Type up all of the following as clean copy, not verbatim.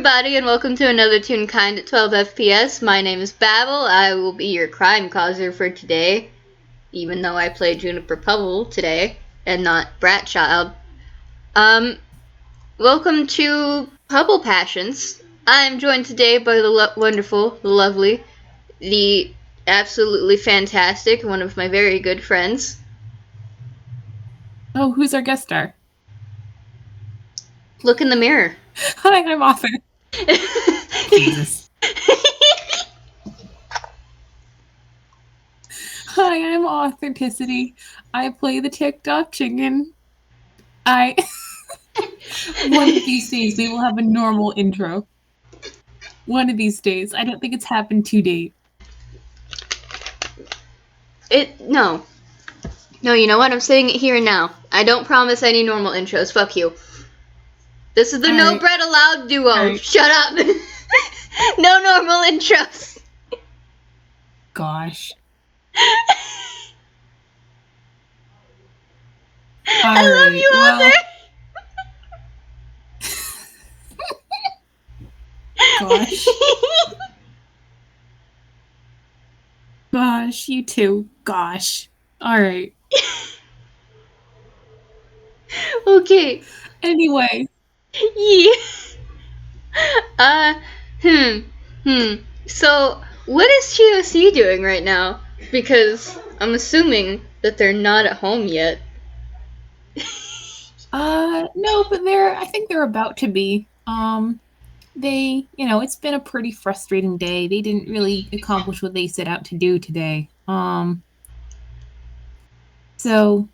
everybody, and welcome to another Toonkind at 12 FPS. My name is Babble. I will be your crime causer for today, even though I played Juniper Pubble today, and not Bratchild. Welcome to Pubble Passions. I'm joined today by the wonderful, the lovely, the absolutely fantastic, one of my very good friends. Oh, who's our guest star? Look in the mirror. Hi, I'm Author. Jesus. Hi, I'm Authenticity. I play the TikTok chicken. One of these days we will have a normal intro. One of these days. I don't think it's happened to date. No, you know what? I'm saying it here and now. I don't promise any normal intros. Fuck you. This is the No Bread Allowed duo. Right. Shut up. No normal intros. Gosh. I love you, Author. Gosh. Gosh, you too. Gosh. Alright. Okay. Anyway. Yeah. So, what is TOC doing right now? Because I'm assuming that they're not at home yet. No, but I think they're about to be. It's been a pretty frustrating day. They didn't really accomplish what they set out to do today. So,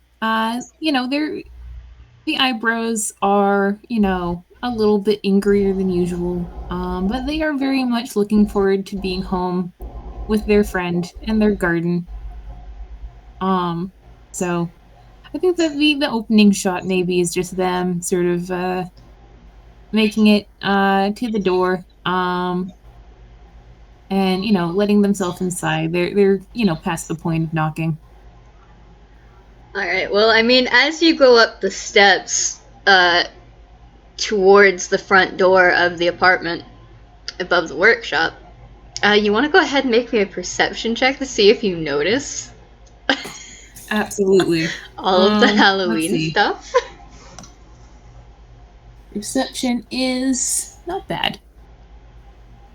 the eyebrows are, a little bit angrier than usual. But they are very much looking forward to being home with their friend and their garden. So I think that the opening shot maybe is just them sort of making it to the door, and letting themselves inside. They're past the point of knocking. Alright, well, I mean, as you go up the steps towards the front door of the apartment above the workshop, you want to go ahead and make me a perception check to see if you notice Absolutely all of the Halloween stuff. Perception is not bad.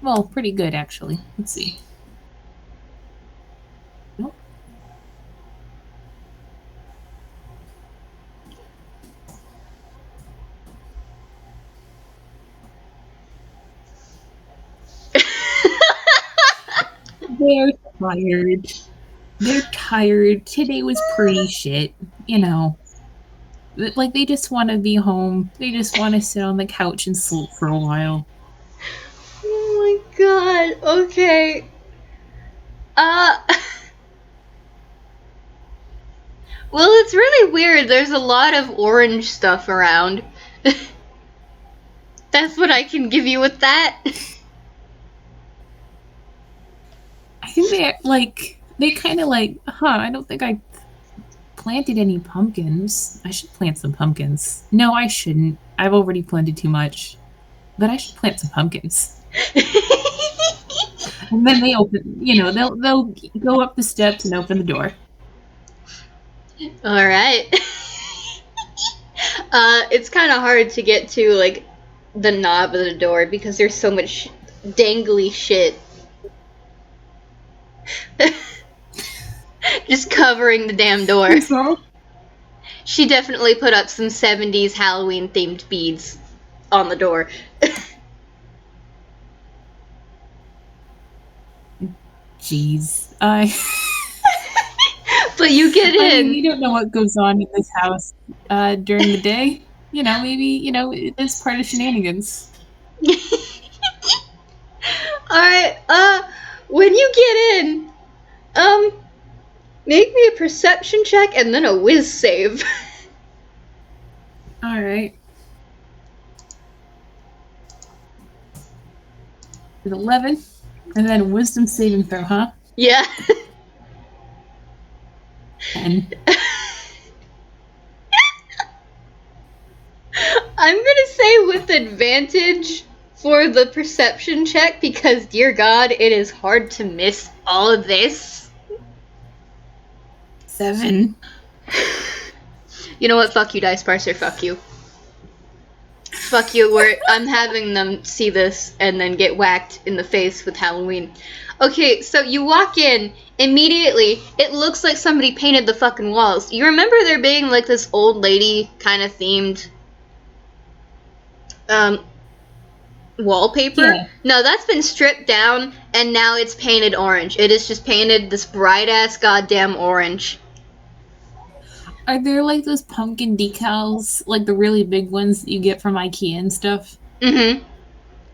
Well, pretty good, actually. Let's see. Nope. They're tired. They're tired. Today was pretty shit, Like, they just want to be home. They just want to sit on the couch and sleep for a while. Oh my god, okay. Well, it's really weird. There's a lot of orange stuff around. That's what I can give you with that. I think they kind of I don't think I planted any pumpkins. I should plant some pumpkins. No, I shouldn't. I've already planted too much. But I should plant some pumpkins. And then they open, they'll go up the steps and open the door. Alright. It's kind of hard to get to, like, the knob of the door because there's so much dangly shit. Just covering the damn door. She definitely put up some 70s Halloween themed beads on the door. Jeez. But you get in. I mean, you don't know what goes on in this house during the day. Maybe, it is part of shenanigans. Alright, when you get in, make me a perception check and then a whiz save. Alright. 11, and then a wisdom saving throw, huh? Yeah. 10. I'm gonna say with advantage for the perception check because, dear God, it is hard to miss all of this. 7. You know what? Fuck you, Dice Parser. Fuck you. Fuck you. I'm having them see this and then get whacked in the face with Halloween. Okay, so you walk in, immediately, it looks like somebody painted the fucking walls. You remember there being, like, this old lady kind of themed wallpaper? Yeah. No, that's been stripped down, and now it's painted orange. It is just painted this bright-ass goddamn orange. Are there, like, those pumpkin decals, like the really big ones that you get from IKEA and stuff? Mm-hmm.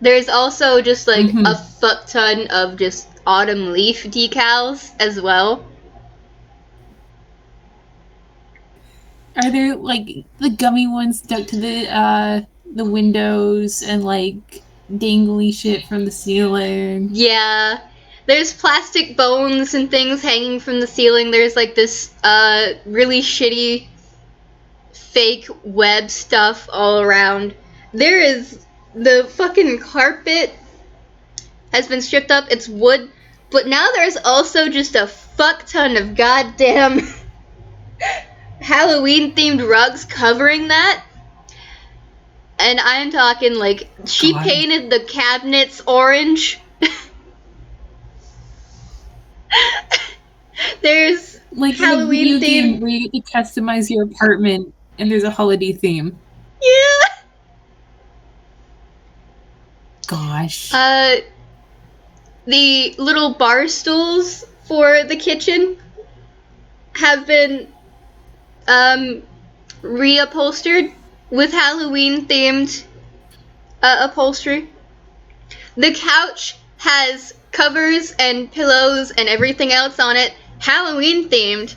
There's also just, like, a fuck ton of just autumn leaf decals as well. Are there, like, the gummy ones stuck to the windows and, like, dangly shit from the ceiling? Yeah. There's plastic bones and things hanging from the ceiling. There's, like, this, really shitty fake web stuff all around. There is... The fucking carpet has been stripped up. It's wood. But now there's also just a fuck ton of goddamn Halloween-themed rugs covering that. And I'm talking, like, she painted the cabinets orange. There's like Halloween in a video theme. game where you get to customize your apartment and there's a holiday theme. Yeah. Gosh. The little bar stools for the kitchen have been reupholstered with Halloween themed upholstery. The couch has covers and pillows and everything else on it, Halloween themed.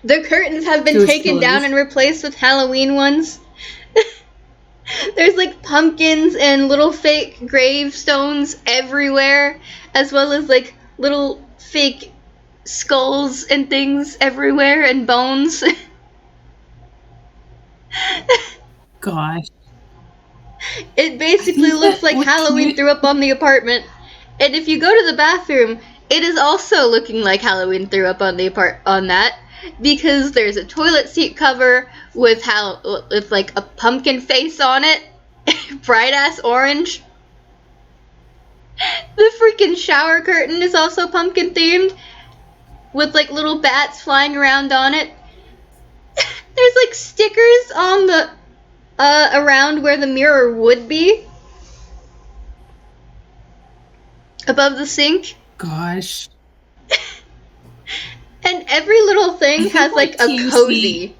The curtains have been taken down and replaced with Halloween ones. There's like pumpkins and little fake gravestones everywhere, as well as like little fake skulls and things everywhere and bones. Gosh. It basically looks like Halloween threw up on the apartment. And if you go to the bathroom, it is also looking like Halloween threw up on that, because there's a toilet seat cover with like a pumpkin face on it, bright ass orange. The freaking shower curtain is also pumpkin themed, with like little bats flying around on it. There's like stickers on the around where the mirror would be, above the sink. Gosh. And every little thing has like a cozy.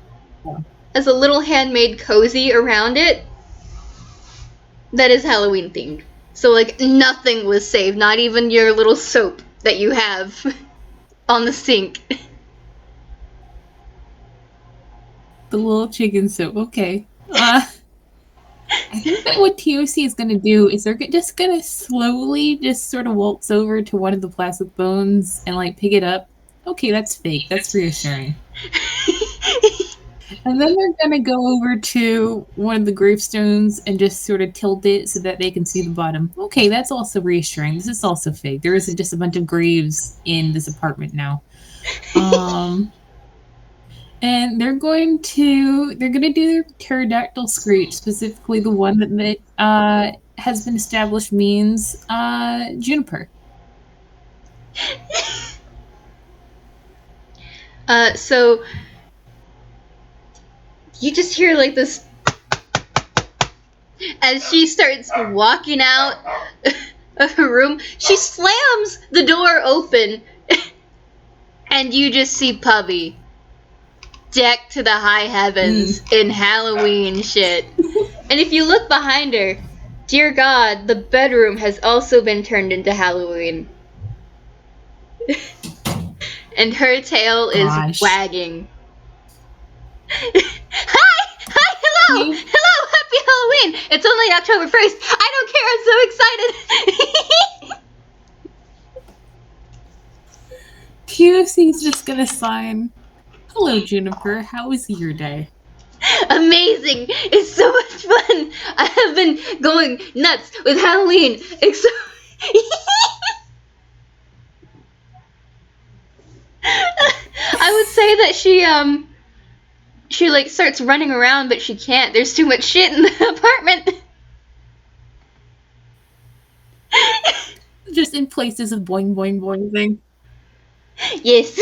As a little handmade cozy around it that is Halloween themed. So like nothing was saved, not even your little soap that you have on the sink. The little chicken soap, okay. I think that what TOC is going to do is they're just going to slowly just sort of waltz over to one of the plastic bones and like pick it up. Okay, that's fake. That's reassuring. And then they're going to go over to one of the gravestones and just sort of tilt it so that they can see the bottom. Okay, that's also reassuring. This is also fake. There isn't just a bunch of graves in this apartment now. And they're going to do their pterodactyl screech, specifically the one that has been established means Juniper. So you just hear like this as she starts walking out of her room. She slams the door open, and you just see Pubby decked to the high heavens in Halloween shit. And if you look behind her, dear God, the bedroom has also been turned into Halloween. And her tail is wagging. Hi, hello, happy Halloween. It's only October 1st. I don't care, I'm so excited. TOC's just gonna sign. Hello, Juniper. How was your day? Amazing! It's so much fun! I have been going nuts with Halloween! I would say that she like starts running around, but she can't. There's too much shit in the apartment. Just in places of boing boing boing thing. Yes.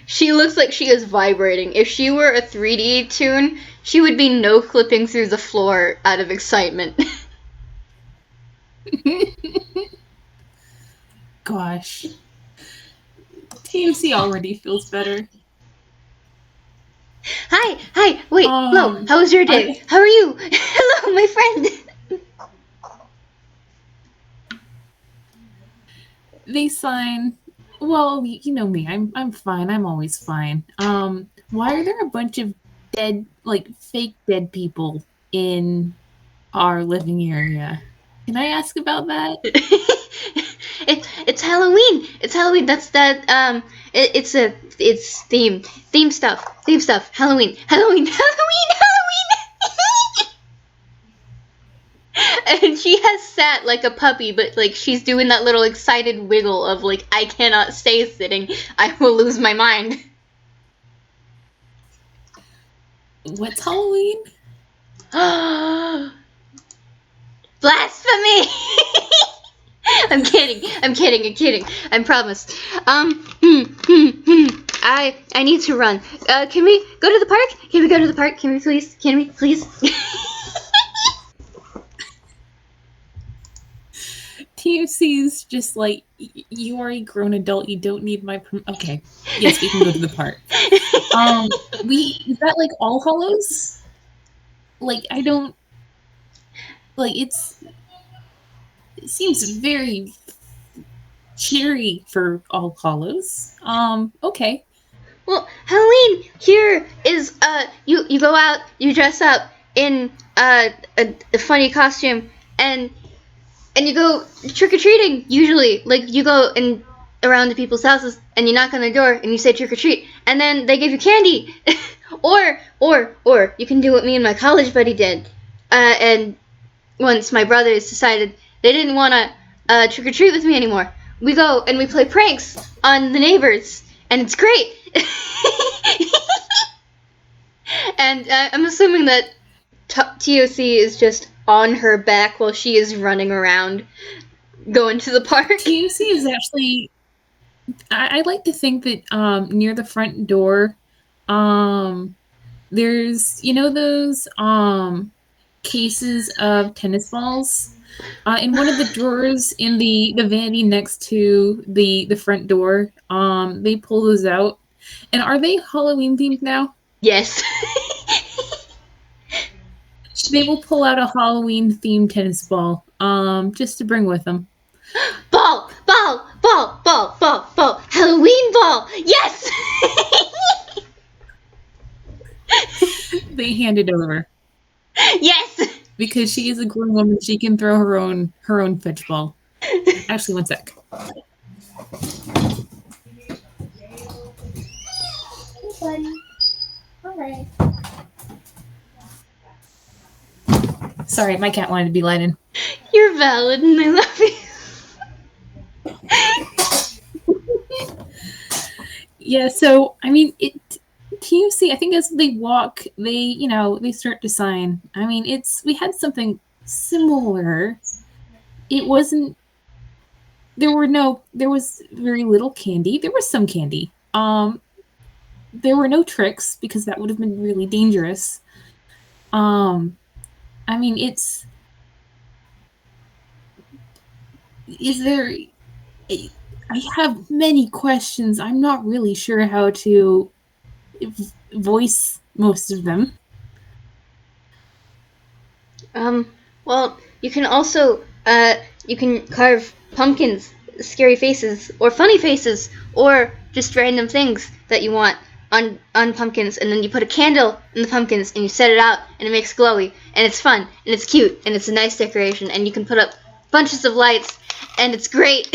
She looks like she is vibrating. If she were a 3D toon, she would be no clipping through the floor out of excitement. Gosh. TMC already feels better. Hi, wait, hello, how was your day? How are you? Hello, my friend. They sign. Well, you know me. I'm fine. I'm always fine. Why are there a bunch of dead, like fake dead people in our living area? Can I ask about that? It's Halloween. It's Halloween. That's that. It's theme stuff. Halloween. And she has sat like a puppy, but like she's doing that little excited wiggle of like, I cannot stay sitting. I will lose my mind. What's Halloween? Blasphemy! I'm kidding. I promise. I need to run. Can we go to the park? Can we go to the park? Can we please? TFC's just like, you are a grown adult. You don't need my okay. Yes, we can go to the park. Is that like All Hallows? Like, I don't like it seems very cheery for All Hallows. Okay. Well, Halloween here is you go out, you dress up in a funny costume, and you go trick-or-treating, usually. Like, you go around to people's houses, and you knock on their door, and you say trick-or-treat, and then they give you candy. or you can do what me and my college buddy did. And once my brothers decided they didn't want to trick-or-treat with me anymore, we go and we play pranks on the neighbors, and it's great. And I'm assuming that TOC is just on her back while she is running around, going to the park. TOC is actually, I like to think that near the front door, there's, those cases of tennis balls. In one of the drawers in the vanity next to the front door, they pull those out. And are they Halloween themed now? Yes. They will pull out a Halloween themed tennis ball, just to bring with them. Ball! Halloween ball! Yes! They hand it over. Yes! Because she is a grown woman, she can throw her own fetch ball. Actually, one sec. Hey, buddy. All right. Sorry, my cat wanted to be let in. You're valid, and I love you. Yeah, so I mean, TUC, I think as they walk, they start to sign. I mean, we had something similar. It wasn't. There was very little candy. There was some candy. There were no tricks because that would have been really dangerous. I mean, I have many questions. I'm not really sure how to voice most of them. Well, you can also, you can carve pumpkins, scary faces, or funny faces, or just random things that you want on pumpkins, and then you put a candle in the pumpkins, and you set it out, and it makes glowy, and it's fun, and it's cute, and it's a nice decoration, and you can put up bunches of lights, and it's great.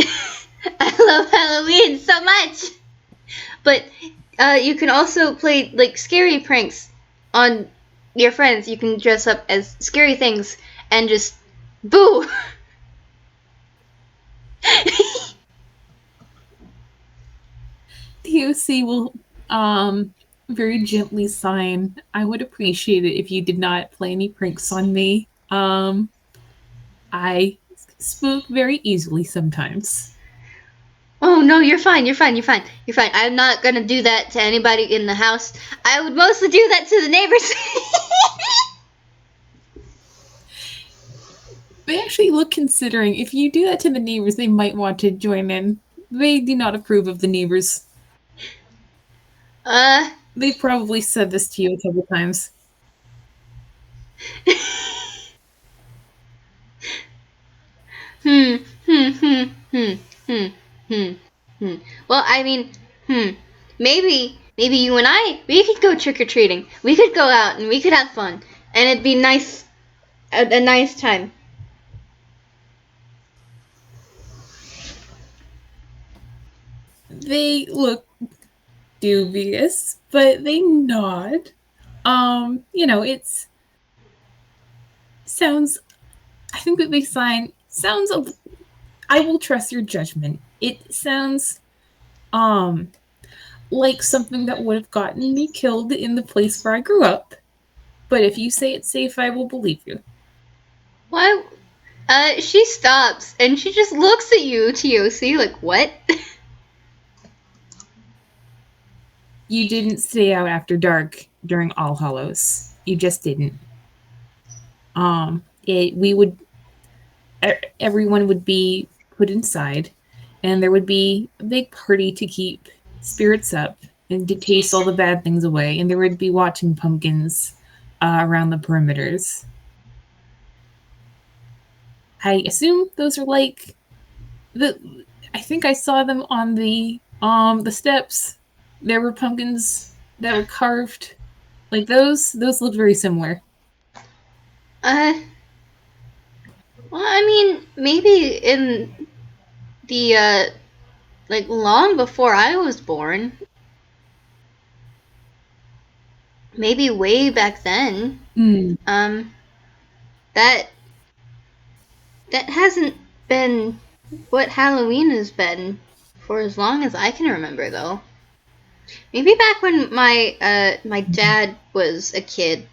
I love Halloween so much! But you can also play, like, scary pranks on your friends, you can dress up as scary things and just boo. TOC will very gently sign, I would appreciate it if you did not play any pranks on me. I spook very easily sometimes. Oh no, you're fine, you're fine, you're fine, you're fine. I'm not gonna do that to anybody in the house. I would mostly do that to the neighbors. They actually look considering. If you do that to the neighbors, they might want to join in. They do not approve of the neighbors. They've probably said this to you a couple times. Well, I mean, maybe you and I, we could go trick-or-treating. We could go out and we could have fun. And it'd be nice, a nice time. They look dubious, but they nod. It's sounds. I think that they sign sounds. I will trust your judgment. It sounds, like something that would have gotten me killed in the place where I grew up. But if you say it's safe, I will believe you. Why? She stops and she just looks at you, TOC, like, what? You didn't stay out after dark during All Hallows. You just didn't. Everyone would be put inside, and there would be a big party to keep spirits up and to chase all the bad things away, and there would be watching pumpkins around the perimeters. I assume those are like I think I saw them on the steps. There were pumpkins that were carved. Like those look very similar. Well, I mean, maybe in the, like, long before I was born. Maybe way back then. That hasn't been what Halloween has been for as long as I can remember, though. Maybe back when my dad was a kid.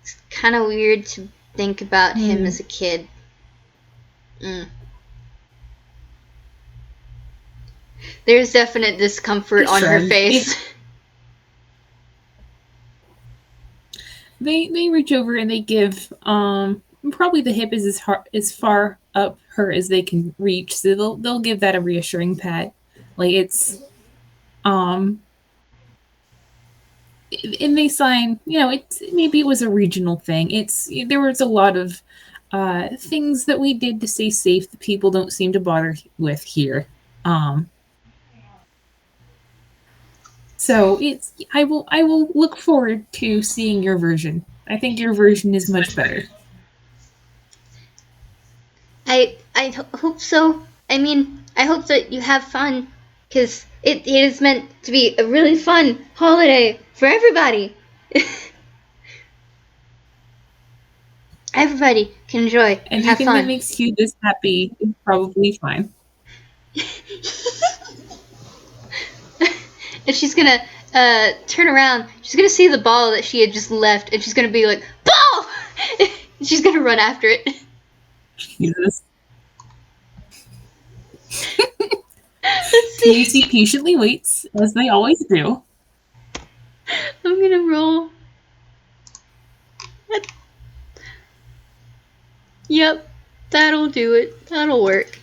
It's kind of weird to think about him as a kid. There's definite discomfort on her face. They reach over and they give probably the hip is as far up her as they can reach, so they'll give that a reassuring pat. Like it's and they sign, maybe it was a regional thing. There was a lot of things that we did to stay safe that people don't seem to bother with here. So I will look forward to seeing your version. I think your version is much better. I hope so. I mean, I hope that you have fun, because it is meant to be a really fun holiday for everybody. Everybody can enjoy and have anything fun. That makes you this happy is probably fine. And she's gonna turn around. She's gonna see the ball that she had just left, and she's gonna be like, "Ball!" She's gonna run after it. Jesus. TAC patiently waits, as they always do. I'm gonna roll. Yep, that'll do it. That'll work.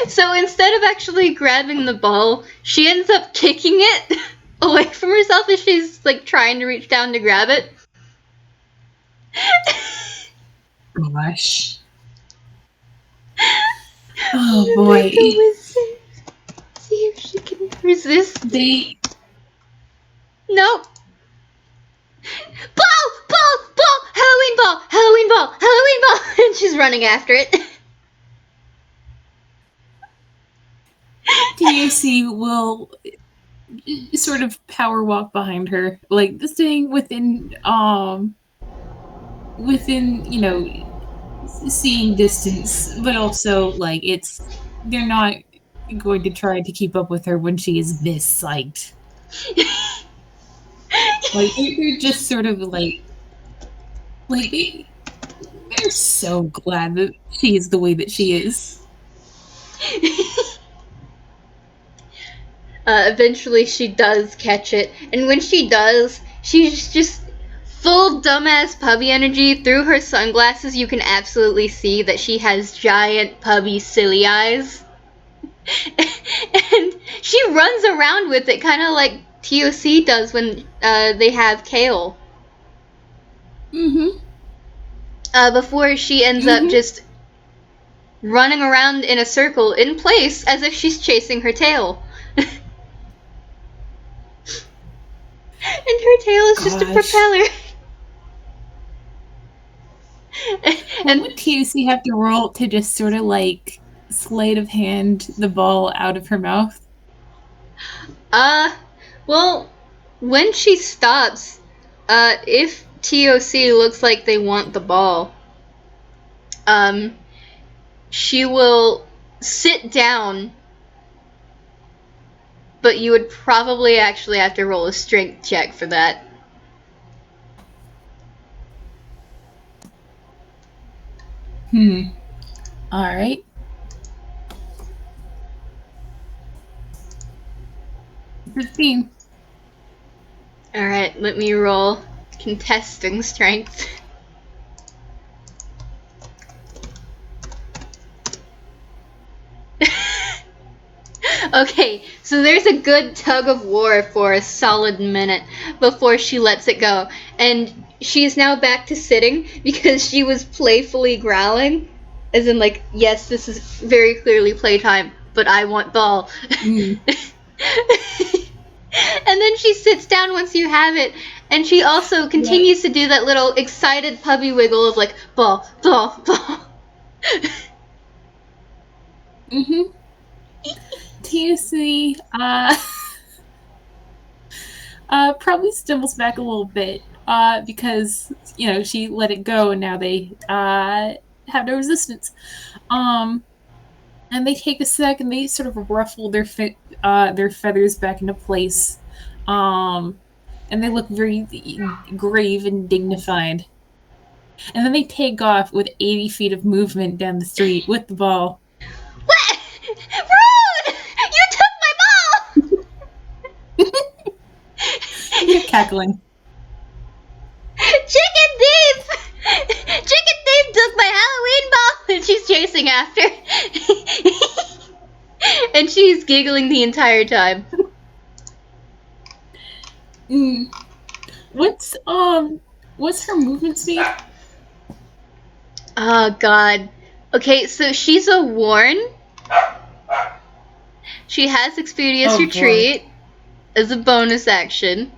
So instead of actually grabbing the ball, she ends up kicking it away from herself as she's like trying to reach down to grab it. Gosh. Oh boy. See if she can resist. Nope. Ball! Halloween ball! And she's running after it. TAC will sort of power walk behind her, like staying within seeing distance, but also like they're not going to try to keep up with her when she is this psyched. Like they're just sort of like they're so glad that she is the way that she is. Eventually she does catch it, and when she does, she's just full dumbass puppy energy. Through her sunglasses, you can absolutely see that she has giant puppy silly eyes. And she runs around with it, kind of like TOC does when they have Kale. Mm-hmm. Before she ends up just running around in a circle in place as if she's chasing her tail. And her tail is just a propeller. And would TOC have to roll to just sort of like sleight of hand the ball out of her mouth? Well, when she stops, if TOC looks like they want the ball, she will sit down, but you would probably actually have to roll a strength check for that. Alright. 15. Alright, let me roll contesting strength. Okay, so there's a good tug of war for a solid minute before she lets it go. And she's now back to sitting because she was playfully growling. As in, like, yes, this is very clearly playtime, but I want ball. And then she sits down once you have it, and she also continues to do that little excited puppy wiggle of like, ball, ball, ball. TOC probably stumbles back a little bit because she let it go and now they have no resistance. And they take a sec and they sort of ruffle their feathers back into place. And they look very grave and dignified. And then they take off with 80 feet of movement down the street with the ball. What? Rude! You took my ball! You're cackling. Chicken thief! Chicken thief took my Halloween ball! And she's chasing after. And she's giggling the entire time. What's her movement speed? Oh god. Okay, so she's a Warn. She has Expeditious Retreat as a bonus action.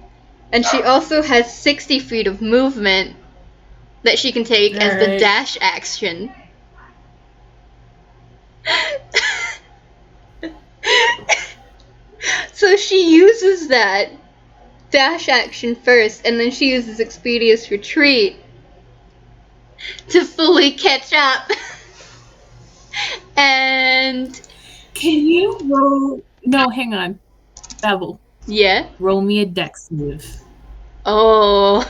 And she also has 60 feet of movement that she can take as the dash action. So she uses that dash action first, and then she uses Expeditious Retreat to fully catch up. And can you roll? No, hang on. Babble. Yeah? Roll me a dex move. Oh,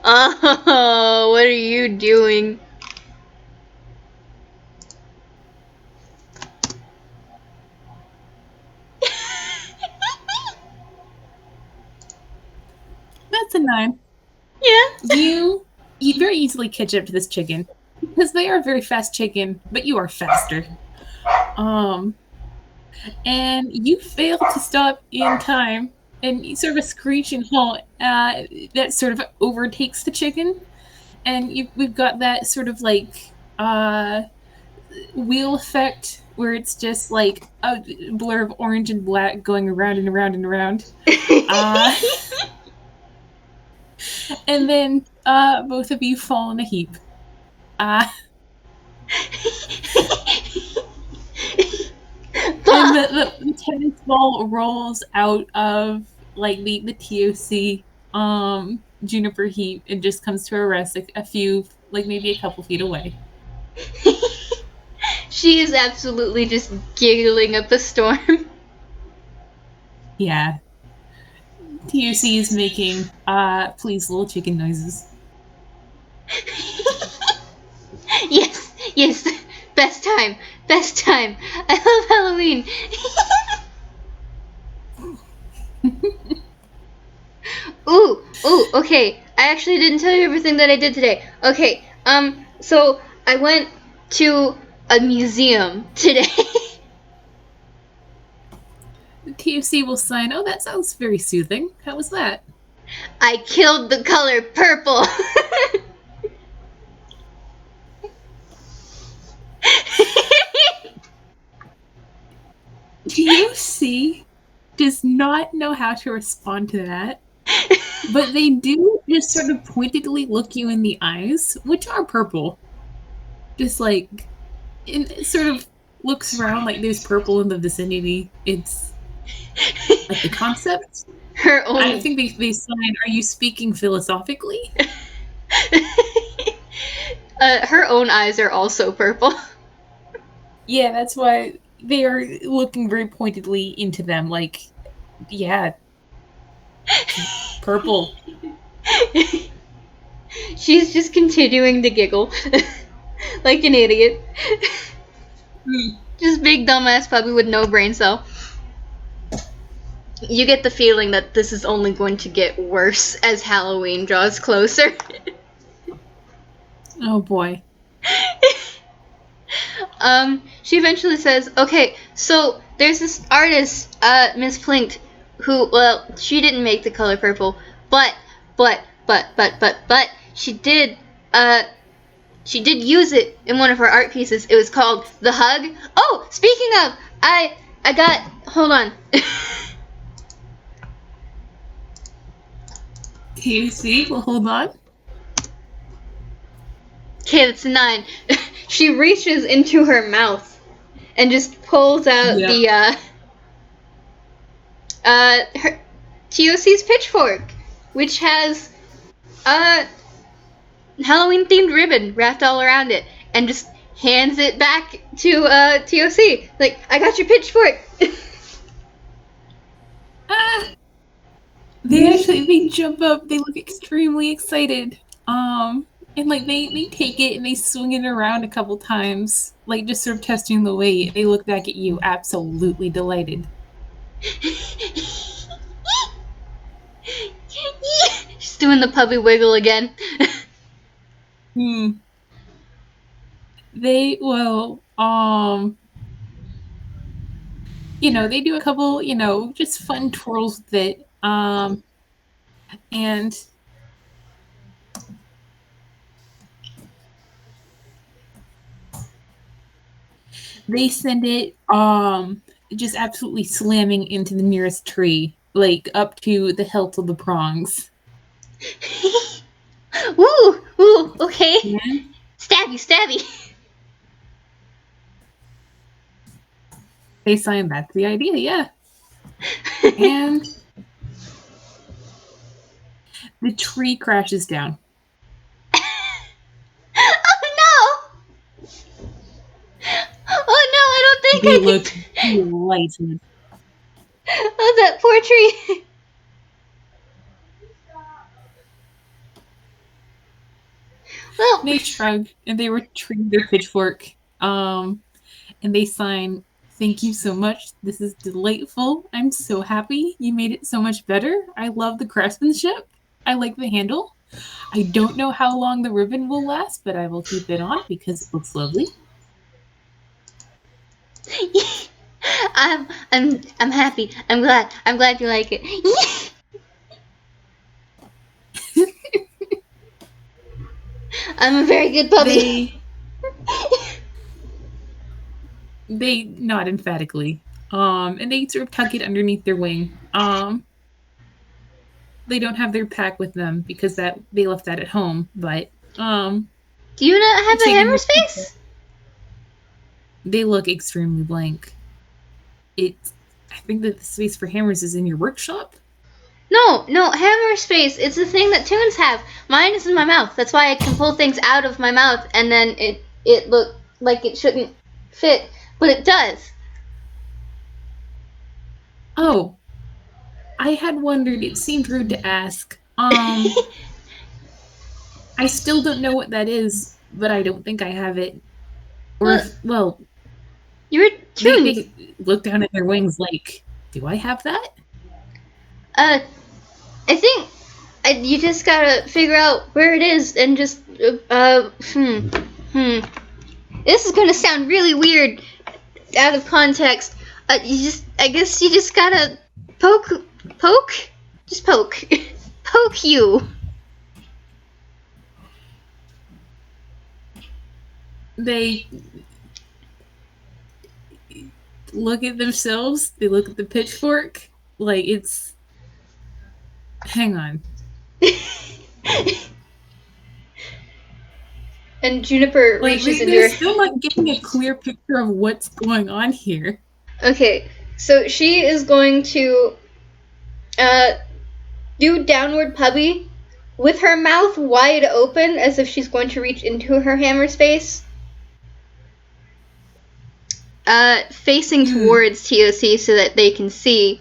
what are you doing? That's a 9. Yeah. You very easily catch up to this chicken because they are a very fast chicken, but you are faster. And you fail to stop in time, and sort of a screeching halt that sort of overtakes the chicken, and we've got that sort of like wheel effect where it's just like a blur of orange and black going around and around and around. And then both of you fall in a heap. And the tennis ball rolls out of like the TOC Juniper heap and just comes to a rest a few, like maybe a couple feet away. She is absolutely just giggling up a storm. Yeah. TOC is making please little chicken noises. Yes, yes. Best time. Best time. I love Halloween. Ooh, okay. I actually didn't tell you everything that I did today. Okay, so I went to a museum today. The TOC will sign, oh, that sounds very soothing. How was that? I killed the color purple. TOC does not know how to respond to that, but they do just sort of pointedly look you in the eyes, which are purple. Just like, it sort of looks around like there's purple in the vicinity. It's like the concept. Her own. I think they sign, are you speaking philosophically? Her own eyes are also purple. Yeah, that's why they are looking very pointedly into them, like, yeah, purple. She's just continuing to giggle like an idiot. Just big dumbass puppy with no brain cell. You get the feeling that this is only going to get worse as Halloween draws closer. Oh boy. She eventually says, okay, so there's this artist, Miss Plink, who, well, she didn't make the color purple, but, she did use it in one of her art pieces. It was called The Hug. Oh, speaking of, I got, hold on. TOC, well, hold on. Okay, that's 9. She reaches into her mouth and just pulls out the her TOC's pitchfork, which has Halloween themed ribbon wrapped all around it, and just hands it back to TOC. Like, I got your pitchfork. They jump up, they look extremely excited. And like they take it and they swing it around a couple times, like just sort of testing the weight. They look back at you absolutely delighted. She's doing the puppy wiggle again. They will they do a couple, just fun twirls with it. And they send it just absolutely slamming into the nearest tree, like up to the hilt of the prongs. Ooh, okay. Yeah. Stabby. They sign, that's the idea, yeah. And the tree crashes down. Oh no, I don't think they look delighted. Oh, that poor tree. Well, they shrug and they retrieve their pitchfork. And they sign, thank you so much. This is delightful. I'm so happy. You made it so much better. I love the craftsmanship. I like the handle. I don't know how long the ribbon will last, but I will keep it on because it looks lovely. I'm happy. I'm glad you like it. I'm a very good puppy. They nod emphatically. And they sort of tuck it underneath their wing. They don't have their pack with them because they left that at home, but do you not have a hammer space? They look extremely blank. I think that the space for hammers is in your workshop. No, hammer space. It's the thing that Toons have. Mine is in my mouth. That's why I can pull things out of my mouth, and then it look like it shouldn't fit, but it does. Oh, I had wondered. It seemed rude to ask. I still don't know what that is, but I don't think I have it. Or you're Toons. They look down at their wings like, do I have that? I think you just gotta figure out where it is and just This is gonna sound really weird out of context. I guess you just gotta poke, just poke, poke you. They look at themselves. They look at the pitchfork. Like it's. Hang on. And Juniper reaches into her. They're still not getting a clear picture of what's going on here. Okay, so she is going to do downward pubby with her mouth wide open as if she's going to reach into her hammer space. Facing towards TOC so that they can see.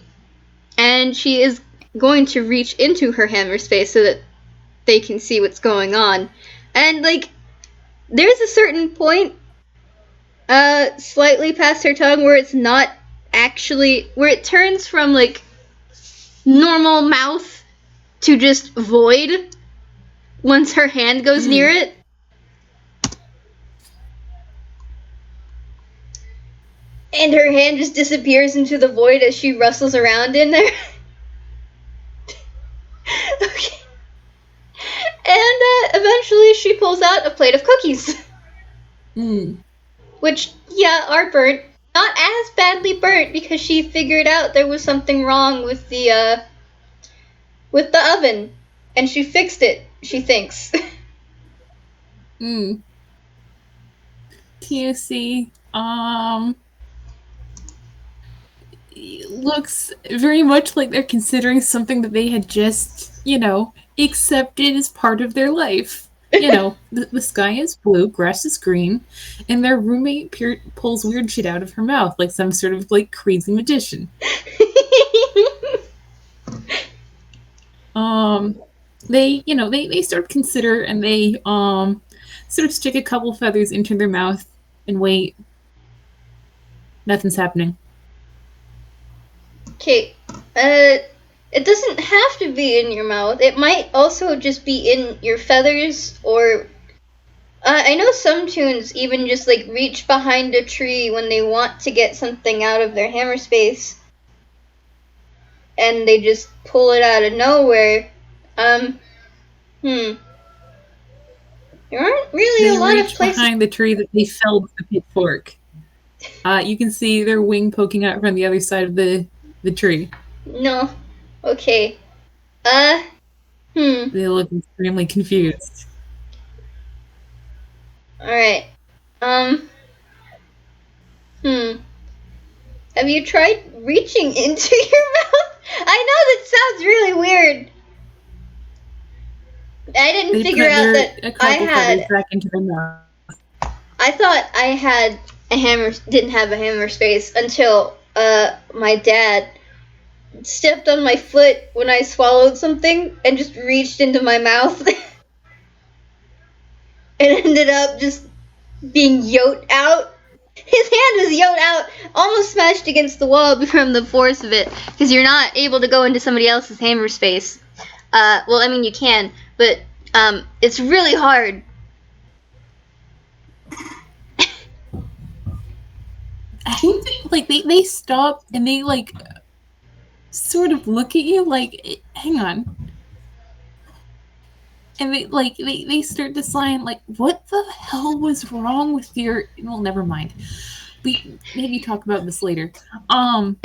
And she is going to reach into her hammer space so that they can see what's going on. And, like, there's a certain point, slightly past her tongue where it's not actually, where it turns from, like, normal mouth to just void once her hand goes near it. And her hand just disappears into the void as she rustles around in there. Okay. And eventually she pulls out a plate of cookies. Which, yeah, are burnt. Not as badly burnt because she figured out there was something wrong with the oven. And she fixed it, she thinks. TOC, looks very much like they're considering something that they had just, accepted as part of their life. The sky is blue, grass is green, and their roommate pulls weird shit out of her mouth like some sort of like crazy magician. They sort of consider and they sort of stick a couple feathers into their mouth and wait. Nothing's happening. Okay, it doesn't have to be in your mouth. It might also just be in your feathers, or I know some Toons even just like reach behind a tree when they want to get something out of their hammer space, and they just pull it out of nowhere. There aren't really a lot of places behind the tree that they felled with the pitchfork. You can see their wing poking out from the other side of the tree. No. Okay. They look extremely confused. Alright. Have you tried reaching into your mouth? I know that sounds really weird. I didn't figure out that I had back into their mouth. I thought I didn't have a hammer space until my dad stepped on my foot when I swallowed something and just reached into my mouth and ended up just being yoked out. His hand was yoked out, almost smashed against the wall from the force of it, because you're not able to go into somebody else's hammer space. Well, I mean, you can, but it's really hard. I think they stop and they like sort of look at you like, hang on. And they start to sign like, what the hell was wrong with your? Well, never mind. We maybe talk about this later. But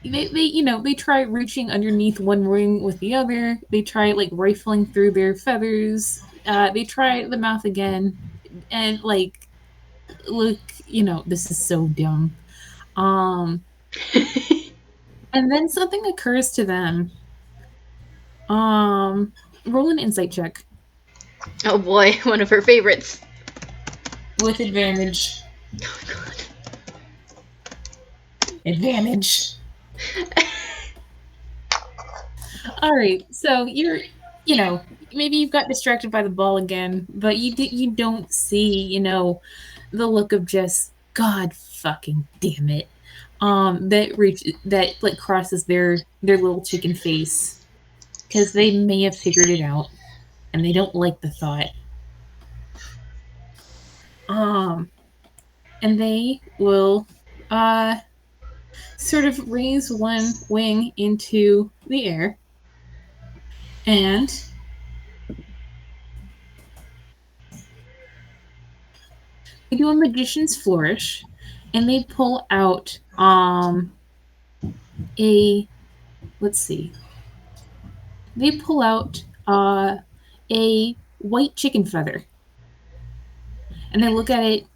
they try reaching underneath one ring with the other. They try like rifling through their feathers. They try the mouth again, and like look, this is so dumb. And then something occurs to them. Roll an insight check. Oh boy, one of her favorites. With advantage. Oh god. Advantage. Alright, so maybe you've got distracted by the ball again, but you don't see, the look of just, God fucking damn it. That like crosses their little chicken face. Because they may have figured it out. And they don't like the thought. And they will sort of raise one wing into the air. And they do a magician's flourish, and they pull out let's see. They pull out a white chicken feather. And they look at it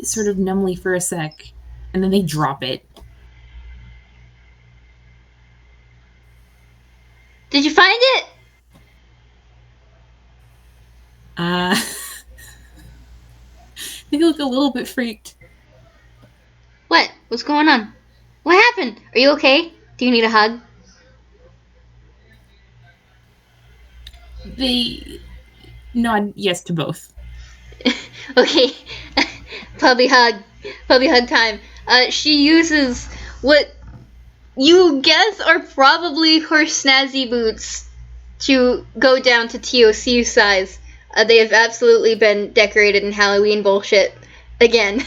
sort of numbly for a sec, and then they drop it. Did you find it? They look a little bit freaked. What? What's going on? What happened? Are you okay? Do you need a hug? They nod yes to both. Okay. Puppy hug time. She uses what you guess are probably her snazzy boots to go down to TOC size. They have absolutely been decorated in Halloween bullshit again.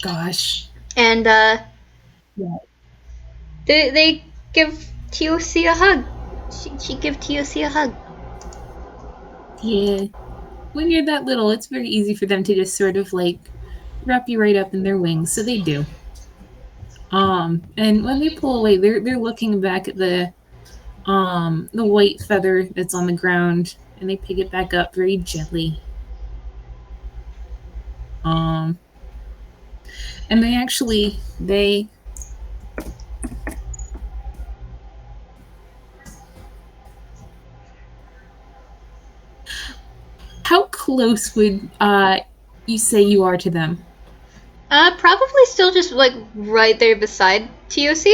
Gosh. And yeah. They give TOC a hug. She give TOC a hug. Yeah. When you're that little, it's very easy for them to just sort of like wrap you right up in their wings, so they do. And when they pull away, they're looking back at the white feather that's on the ground, and they pick it back up very gently. And they how close would you say you are to them? Probably still just like right there beside TOC.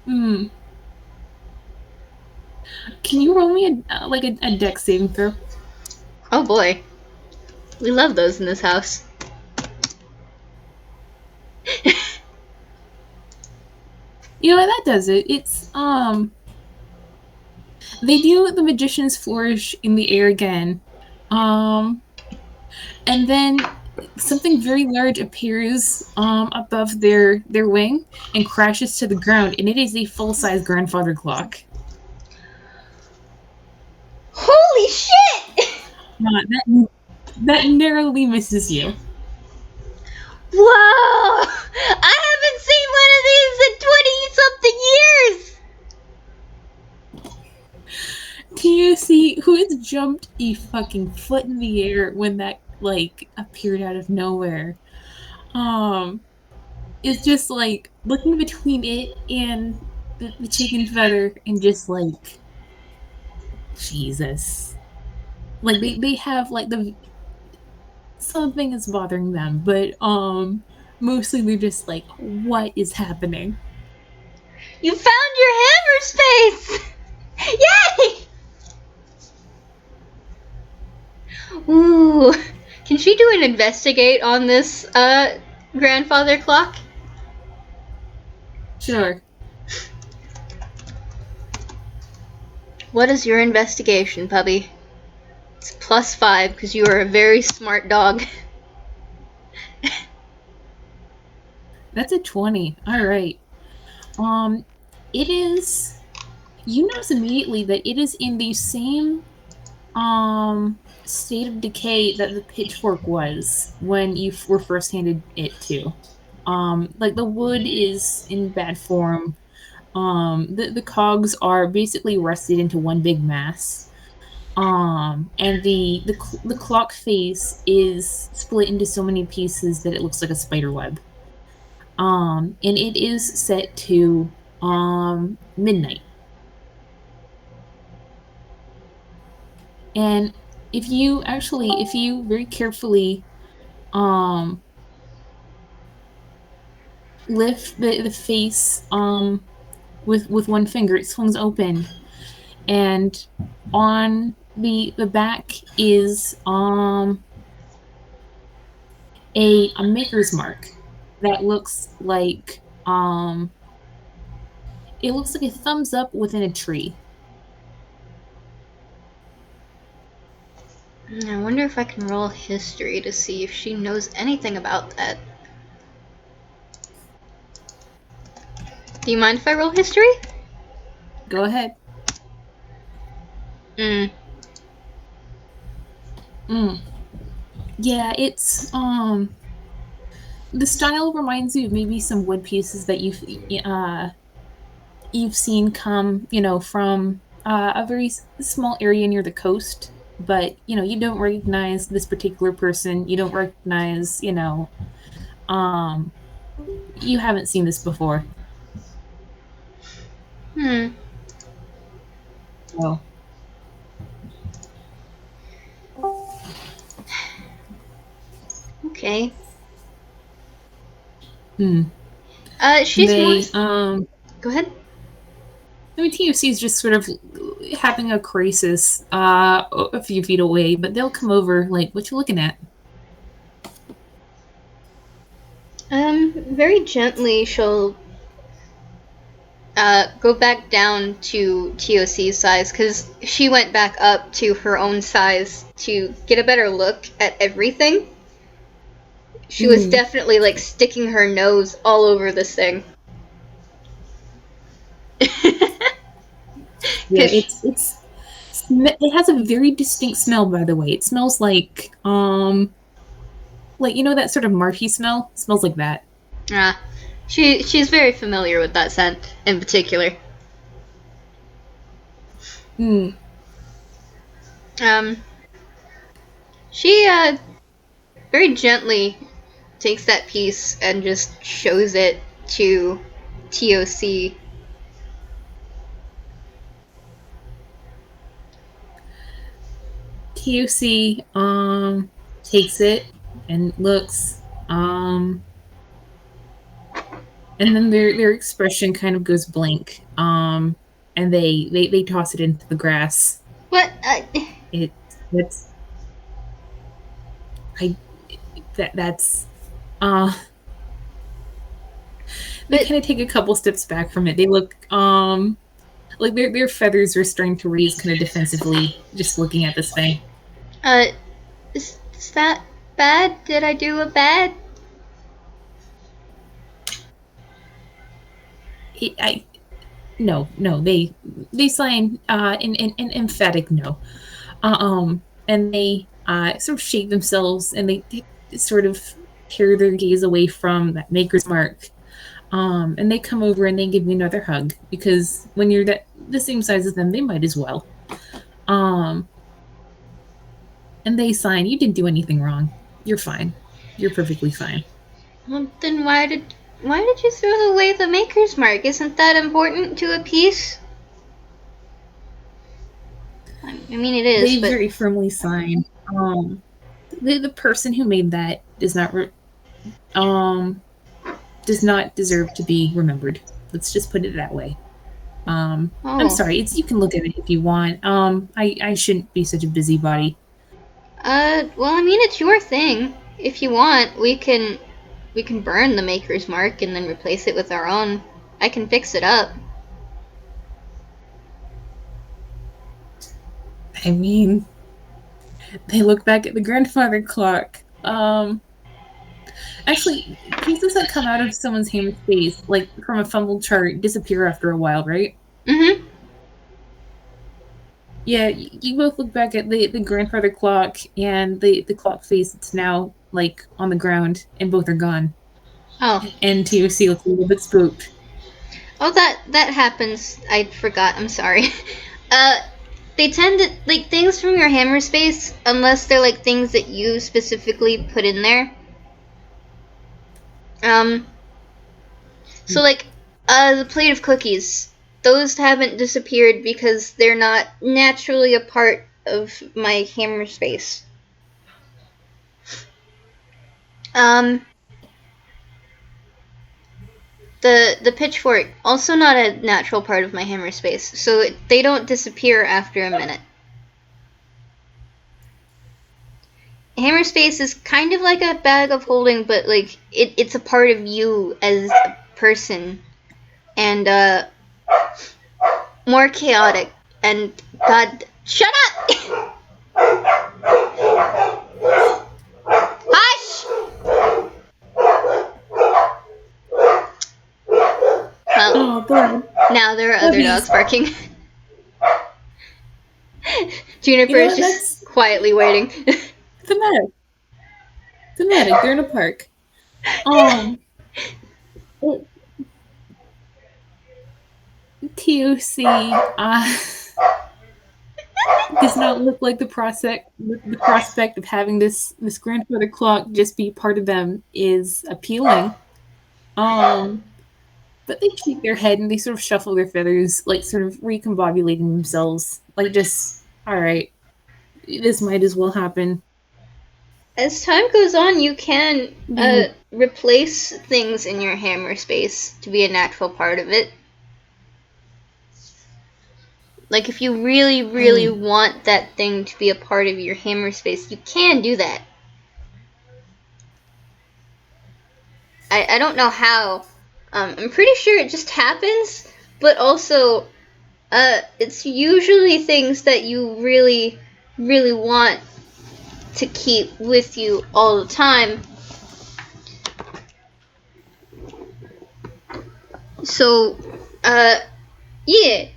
Can you roll me a dex saving throw? Oh boy, we love those in this house. That does it. It's they do the magician's flourish in the air again, and then something very large appears above their wing and crashes to the ground, and it is a full-size grandfather clock. Holy shit! That narrowly misses you. Whoa! I haven't seen one of these in 20-something years! TOC, who has jumped a fucking foot in the air when that, appeared out of nowhere, is just, looking between it and the chicken feather and just, Jesus. They have, something is bothering them, but, mostly they're just what is happening? You found your hammer space! Yay! Ooh. Can she do an investigate on this, grandfather clock? Sure. What is your investigation, puppy? It's +5 because you are a very smart dog. That's a 20. All right. It is. You notice immediately that it is in the same state of decay that the pitchfork was when you were first handed it to. The wood is in bad form. The cogs are basically rusted into one big mass. And the clock face is split into so many pieces that it looks like a spider web. And it is set to midnight. And if you very carefully lift the face with one finger, it swings open, and on the back is a maker's mark that looks like it looks like a thumbs up within a tree. I wonder if I can roll history to see if she knows anything about that. Do you mind if I roll history? Go ahead. Yeah, it's the style reminds you of maybe some wood pieces that you've seen come, from a very small area near the coast. But you don't recognize this particular person. You don't recognize, you haven't seen this before. So. Okay. She's Go ahead. I mean, TFC is just sort of having a crisis a few feet away, but they'll come over, like, what you looking at? Very gently, she'll go back down to TOC's size, because she went back up to her own size to get a better look at everything. She was definitely, like, sticking her nose all over this thing. Yeah, it has a very distinct smell, by the way. It smells like that sort of marshy smell? It smells like that. She's very familiar with that scent in particular. She very gently takes that piece and just shows it to TOC. TOC takes it and looks, and then their expression kind of goes blank, and they toss it into the grass. What? They kind of take a couple steps back from it. They look like their feathers are starting to raise kind of defensively, just looking at this thing. Is that bad? Did I do a bad? No. They sign an emphatic no. And they sort of shake themselves, and they sort of tear their gaze away from that maker's mark. And they come over and they give you another hug, because when you're the same size as them, they might as well. And they sign, you didn't do anything wrong. You're fine. You're perfectly fine. Well, then why did you throw away the maker's mark? Isn't that important to a piece? I mean, it is. They very firmly sign. The person who made that does not deserve to be remembered. Let's just put it that way. I'm sorry. You can look at it if you want. I shouldn't be such a busybody. Well, I mean, it's your thing. If you want, we can burn the maker's mark and then replace it with our own. I can fix it up. I mean, they look back at the grandfather clock. Actually, pieces that come out of someone's hand face, like from a fumbled chart, disappear after a while, right? Mm-hmm. Yeah, you both look back at the grandfather clock and the clock face. It's now, like, on the ground, and both are gone. Oh. And TOC looks a little bit spooked. Oh, that happens. I forgot. I'm sorry. they tend to, like, things from your hammer space, unless they're, like, things that you specifically put in there. So, like, the plate of cookies, those haven't disappeared because they're not naturally a part of my hammer space. The pitchfork, also not a natural part of my hammer space, so they don't disappear after a minute. Hammer space is kind of like a bag of holding, but like it's a part of you as a person, and more chaotic. And God, shut up! Hush! Well, now there are other dogs barking. Juniper is just quietly waiting. Thematic. They're in a park. TOC does not look like the prospect of having this grandfather clock just be part of them is appealing. But they shake their head and they sort of shuffle their feathers, like sort of recombobulating themselves. Like, just, alright, this might as well happen. As time goes on, you can replace things in your hammer space to be a natural part of it. Like, if you really, really want that thing to be a part of your hammer space, you can do that. I don't know how. I'm pretty sure it just happens, but also, it's usually things that you really, really want to keep with you all the time. So, yeah.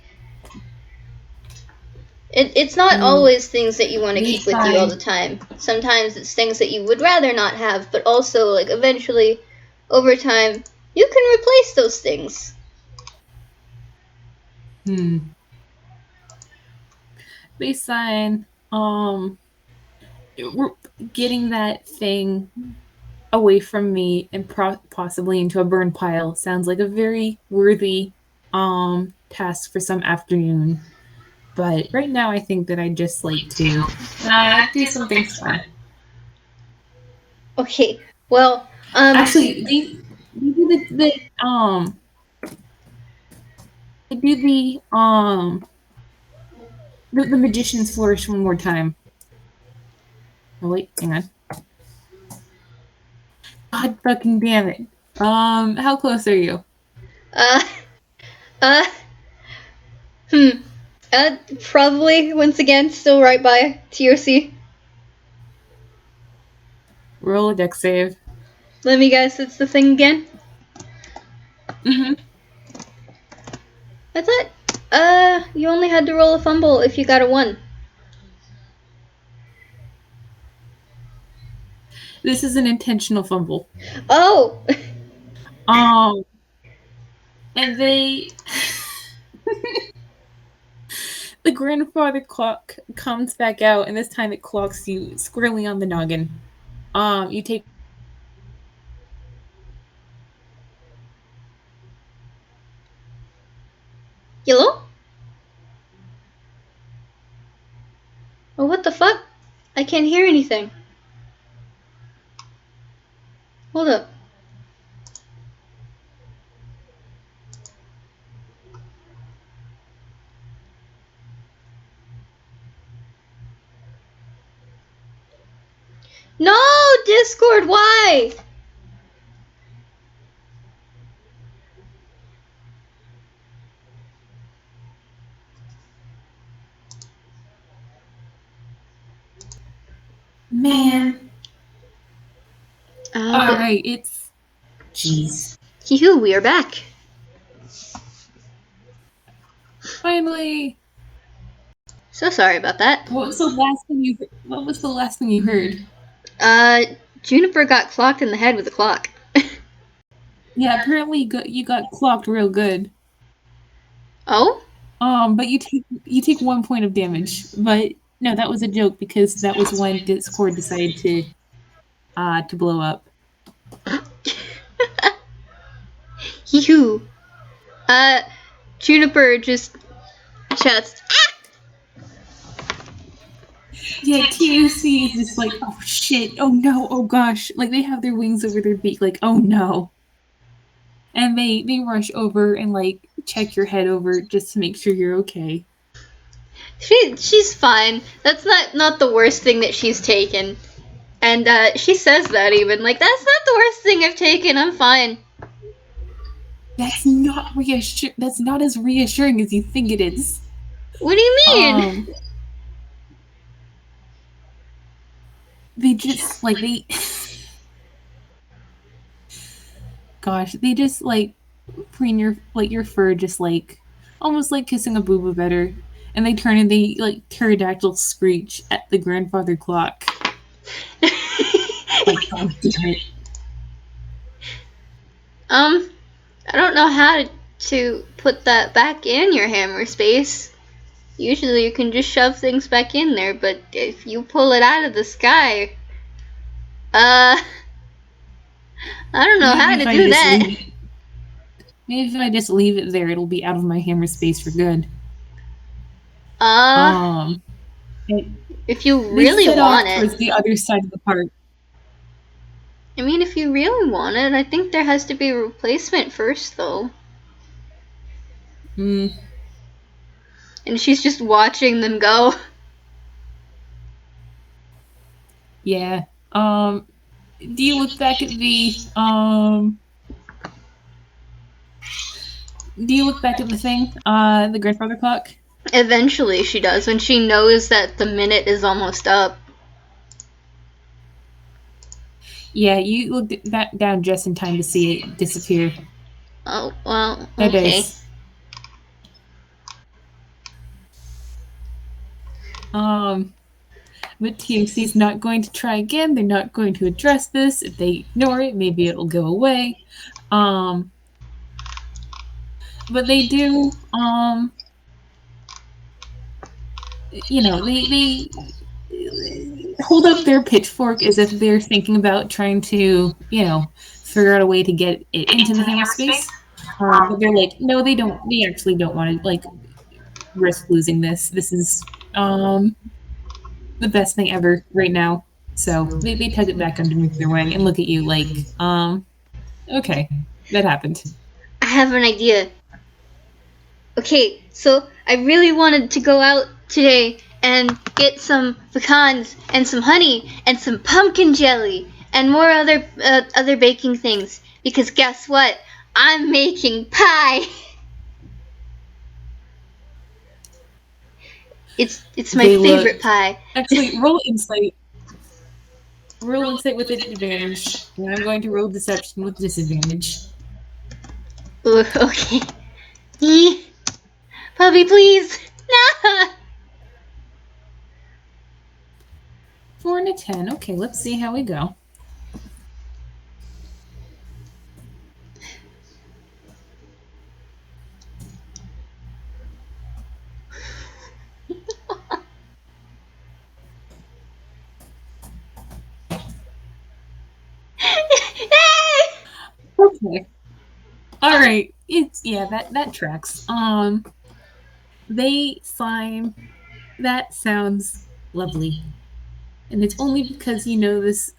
It's not always things that you want to keep with you all the time. Sometimes it's things that you would rather not have, but also, like, eventually, over time, you can replace those things. Baseline, getting that thing away from me and possibly into a burn pile sounds like a very worthy task for some afternoon. But right now, I think that I'd just like to do something fun. Okay, well, actually, they do the magician's flourish one more time. Oh wait, hang on. God fucking damn it. How close are you? Probably, once again, still right by TOC. Roll a dex save. Let me guess, it's the thing again? Mm-hmm. I thought, you only had to roll a fumble if you got a 1. This is an intentional fumble. Oh! And they... The grandfather clock comes back out, and this time it clocks you squarely on the noggin. You take... Hello? Oh, what the fuck? I can't hear anything. Hold up. No, Discord, why? Man. Alright, it's... Jeez. Yoo-hoo, we are back. Finally. So sorry about that. What was the last thing you heard? Juniper got clocked in the head with a clock. Yeah, apparently you got clocked real good. Oh? But you take 1 point of damage. But no, that was a joke because that was when Discord decided to blow up. You. Juniper just shouts, "Ah!" Yeah, TOC is just like, oh shit, oh no, oh gosh. Like they have their wings over their beak, like, oh no. And they rush over and like check your head over just to make sure you're okay. She's fine. That's not the worst thing that she's taken. And she says that even. Like, that's not the worst thing I've taken. I'm fine. That's not That's not as reassuring as you think it is. What do you mean? They just like gosh, they just like preen your fur, just like almost like kissing a booba better, and they turn and they like pterodactyl screech at the grandfather clock. Like, God damn it. I don't know how to put that back in your hammer space. Usually you can just shove things back in there, but if you pull it out of the sky, I don't know how to do that. Maybe if I just leave it there, it'll be out of my hammer space for good. If you really want it. Towards the other side of the park. I mean, if you really want it, I think there has to be a replacement first, though. And she's just watching them go. Yeah. Do you look back at the thing? The grandfather clock? Eventually she does, when she knows that the minute is almost up. Yeah, you looked that down just in time to see it disappear. Oh, well, okay. But TOC's not going to try again. They're not going to address this. If they ignore it, maybe it'll go away. But they do, they hold up their pitchfork as if they're thinking about trying to, figure out a way to get it into the hammer space. But they're like, no, they don't. They actually don't want to like risk losing this. This is the best thing ever right now. So they tug it back underneath their wing and look at you like, okay, that happened. I have an idea. Okay, so I really wanted to go out today and get some pecans and some honey and some pumpkin jelly and more other baking things, because guess what? I'm making pie. It's my favorite pie. Actually, roll insight. Roll insight with advantage, and I'm going to roll deception with disadvantage. Ooh, okay. Puppy, please. No. 4 and a 10. Okay, let's see how we go. Okay. All right. That tracks. They sign. That sounds lovely, and it's only because you know this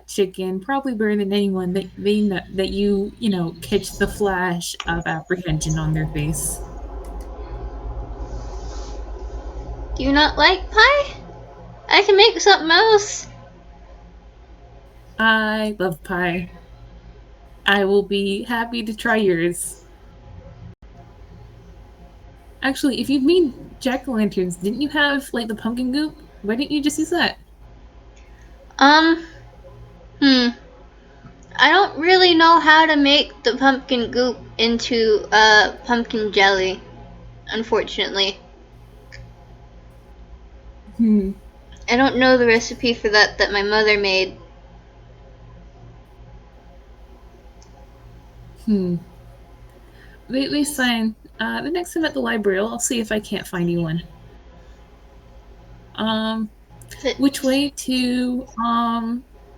chicken probably better than anyone that they know that you catch the flash of apprehension on their face. Do you not like pie? I can make something else. I love pie. I will be happy to try yours. Actually, if you've made jack-o'-lanterns, didn't you have, like, the pumpkin goop? Why didn't you just use that? I don't really know how to make the pumpkin goop into pumpkin jelly, unfortunately. I don't know the recipe for that my mother made. They sign. The next time at the library, I'll see if I can't find you one. Which way to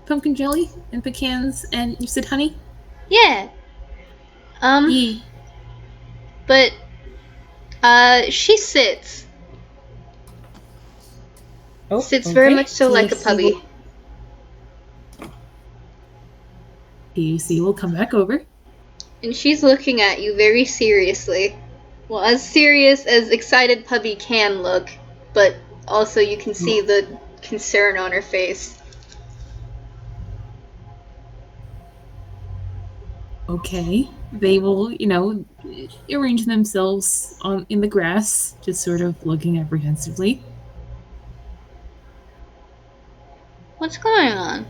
pumpkin jelly and pecans and you said honey? Yeah. Yee. But she sits. Oh, Sits okay. very much so like a TOC puppy. TOC will come back over. And she's looking at you very seriously. Well, as serious as excited puppy can look, but also you can see the concern on her face. Okay. They will, arrange themselves in the grass, just sort of looking apprehensively. What's going on?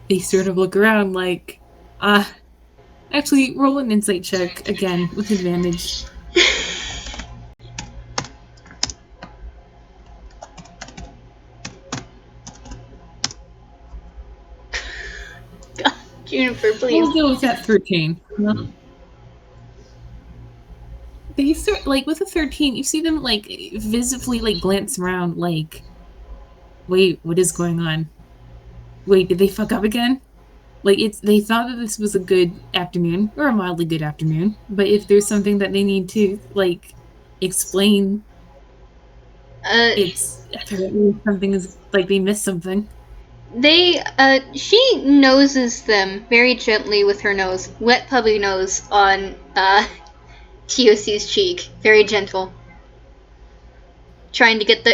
They sort of look around like, actually, roll an insight check again with advantage. God, Juniper, please. We'll go with that 13. They start, with a 13, you see them, visibly, glance around, wait, what is going on? Wait, did they fuck up again? They thought that this was a good afternoon, or a mildly good afternoon, but if there's something that they need to, explain, it's apparently something is, they missed something. She noses them very gently with her nose, wet puppy nose on, TOC's cheek, very gentle. Trying to get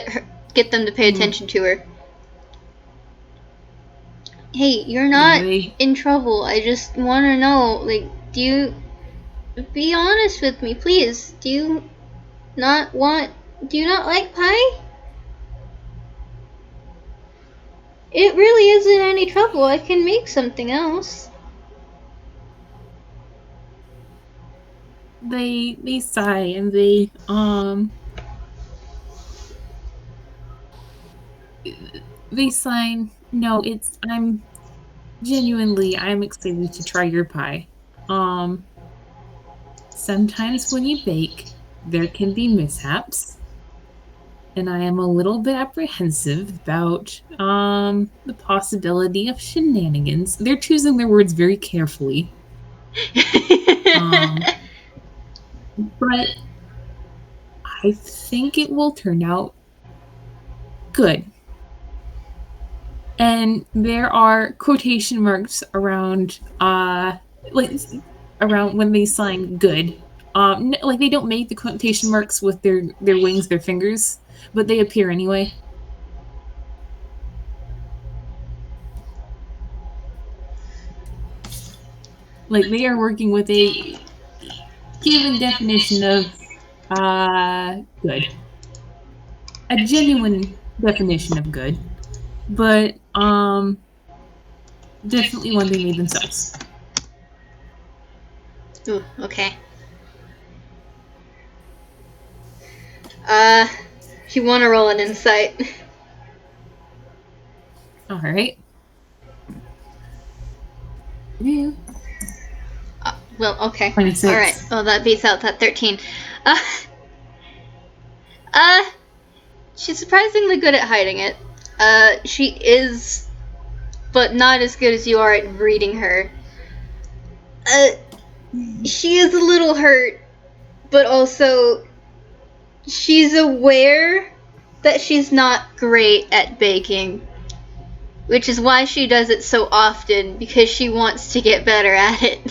them to pay attention to her. Hey, you're not in trouble. I just want to know, do you... Be honest with me, please. Do you not like pie? It really isn't any trouble. I can make something else. They sigh and they sign, no, I'm excited to try your pie. Sometimes when you bake, there can be mishaps. And I am a little bit apprehensive about the possibility of shenanigans. They're choosing their words very carefully. But I think it will turn out good. And there are quotation marks around around when they sign good. They don't make the quotation marks with their wings, their fingers, but they appear anyway. They are working with a given definition of good. A genuine definition of good. But definitely one they made themselves. Ooh, okay. You want to roll an insight? All right. Yeah. Well, okay. 26. All right. Well, that beats out that 13. She's surprisingly good at hiding it. She is, but not as good as you are at reading her. She is a little hurt, but also she's aware that she's not great at baking, which is why she does it so often, because she wants to get better at it.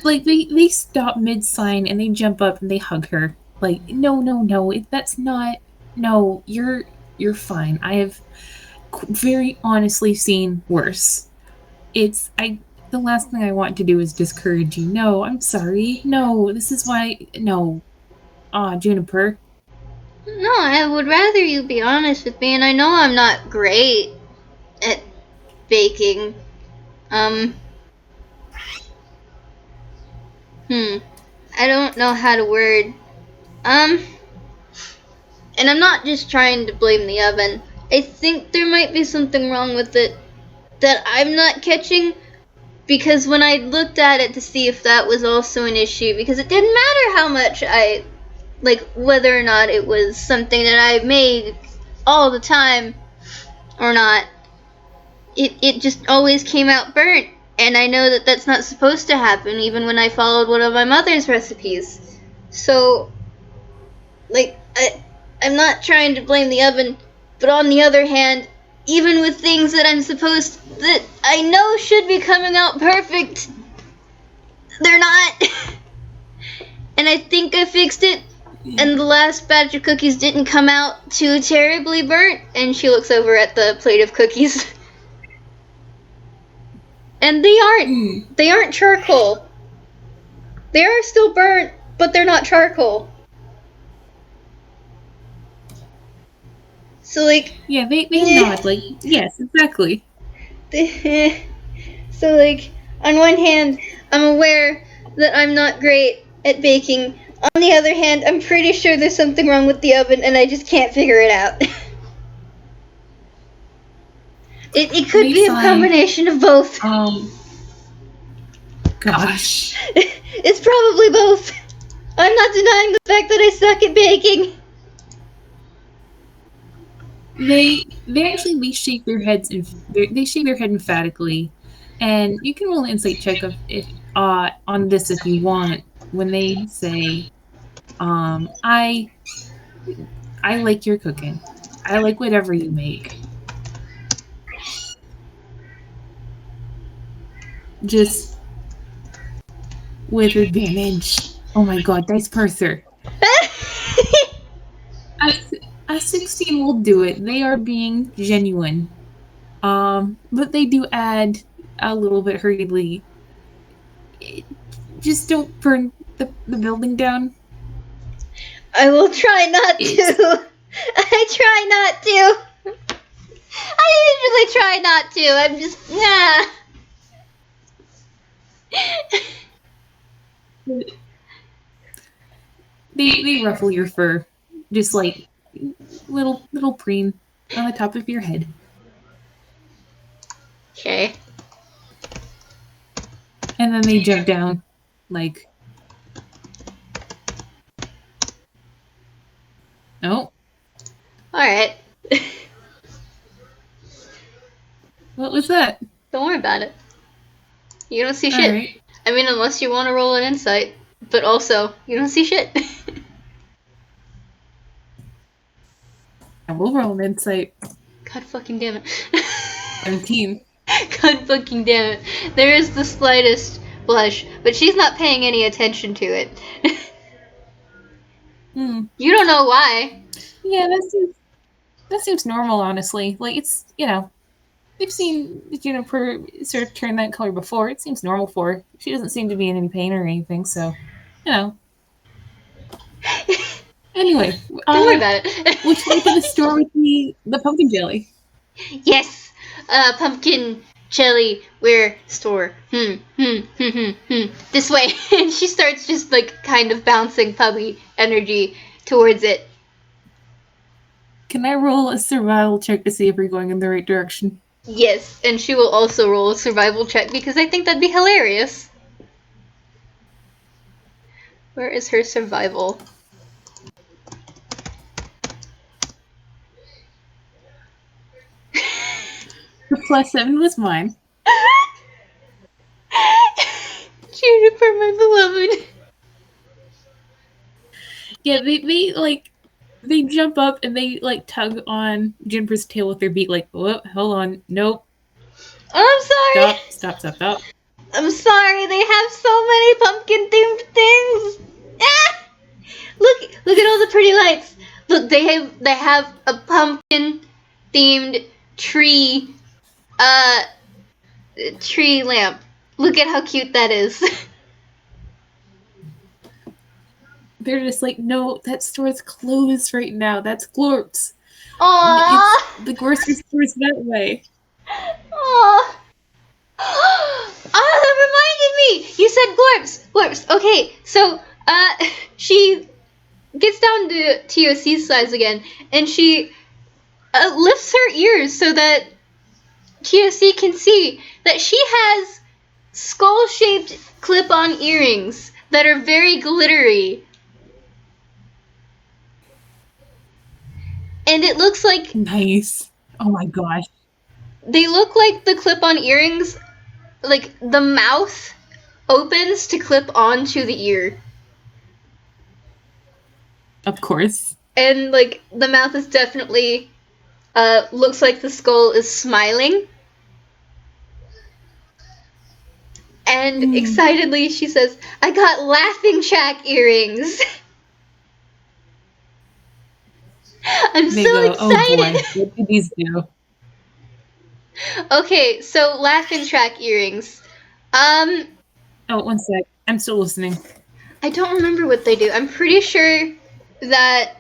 They stop mid-sign and they jump up and they hug her. No, that's not... No, you're fine. I have very honestly seen worse. The last thing I want to do is discourage you. No, I'm sorry. No, this is why... No. Juniper. No, I would rather you be honest with me, and I know I'm not great at baking. I don't know how to word. and I'm not just trying to blame the oven. I think there might be something wrong with it that I'm not catching, because when I looked at it to see if that was also an issue, because it didn't matter how much I, like, whether or not it was something that I made all the time or not, it just always came out burnt. And I know that that's not supposed to happen, even when I followed one of my mother's recipes. So, like, I'm not trying to blame the oven, but on the other hand, even with things that that I know should be coming out perfect, they're not. And I think I fixed it, and the last batch of cookies didn't come out too terribly burnt. And she looks over at the plate of cookies. And they aren't charcoal. They are still burnt, but they're not charcoal. So, like... Yeah, they nod, like, yes, exactly. So, like, on one hand, I'm aware that I'm not great at baking. On the other hand, I'm pretty sure there's something wrong with the oven, and I just can't figure it out. It could be a combination of both. Gosh. It's probably both. I'm not denying the fact that I suck at baking. They shake their heads and they shake their head emphatically, and you can roll an insight check on this if you want. When they say, I like your cooking. I like whatever you make. Just with advantage. Oh my god, dice parser. A 16 will do it. They are being genuine. But they do add a little bit hurriedly. Just don't burn the building down. I will try not to. I try not to. I usually try not to. I'm just, They ruffle your fur, just like little preen on the top of your head. Okay. And then they jump down, like, oh. Alright. What was that? Don't worry about it. You don't see shit. Right. I mean, unless you want to roll an insight. But also, you don't see shit. I will roll an insight. God fucking damn it. 17. God fucking damn it. There is the slightest blush, but she's not paying any attention to it. You don't know why. Yeah, that seems normal, honestly. Like, it's, they've seen Juniper sort of turn that color before. It seems normal for her. She doesn't seem to be in any pain or anything, so, Anyway. Don't worry about it. Which way to the store with the pumpkin jelly? Yes. Pumpkin jelly where store. This way. And she starts just, like, kind of bouncing puppy energy towards it. Can I roll a survival check to see if we're going in the right direction? Yes, and she will also roll a survival check because I think that'd be hilarious. Where is her survival? The +7 was mine. Juniper, my beloved. Yeah, they jump up and they, like, tug on Juniper's tail with their beak, like, whoa, hold on, nope. Oh, I'm sorry. Stop. I'm sorry, they have so many pumpkin-themed things. Ah! Look at all the pretty lights. Look, they have a pumpkin-themed tree lamp. Look at how cute that is. They're just like, no, that store's closed right now. That's Glorp's. Aww. The grocery store's that way. Aww. Oh, that reminded me. You said Glorp's. Okay, so she gets down to TOC's size again, and she lifts her ears so that TOC can see that she has skull-shaped clip-on earrings that are very glittery. And it looks like... Nice. Oh my gosh. They look like the clip-on earrings, like the mouth opens to clip onto the ear. Of course. And like the mouth is definitely looks like the skull is smiling. And excitedly she says, "I got laughing track earrings." I'm They so go, excited. Oh boy, what did these do? Okay, so laughing track earrings. Oh, one sec. I'm still listening. I don't remember what they do. I'm pretty sure that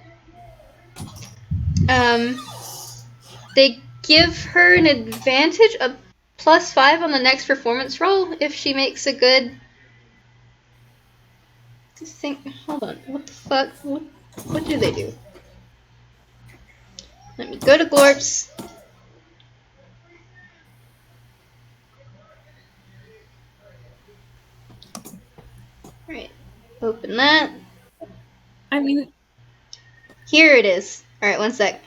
they give her an advantage, a +5 on the next performance roll if she makes a good... Hold on, what the fuck? What do they do? Let me go to Glorps. Alright, open that. I mean... Here it is. Alright, one sec.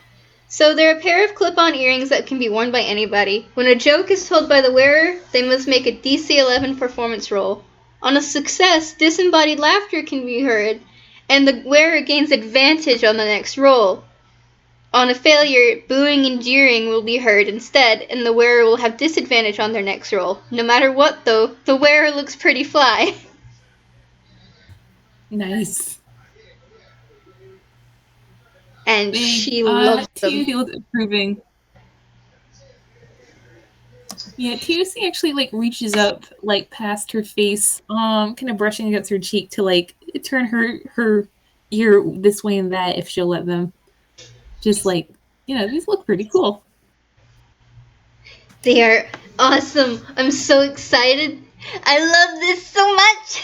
So they're a pair of clip-on earrings that can be worn by anybody. When a joke is told by the wearer, they must make a DC 11 performance roll. On a success, disembodied laughter can be heard, and the wearer gains advantage on the next roll. On a failure, booing and jeering will be heard instead, and the wearer will have disadvantage on their next roll. No matter what, though, the wearer looks pretty fly. Nice. And she loves them. TUC looks approving. Yeah, TUC actually like reaches up like past her face, kind of brushing against her cheek to like turn her ear this way and that if she'll let them. Just like, these look pretty cool. They are awesome. I'm so excited. I love this so much.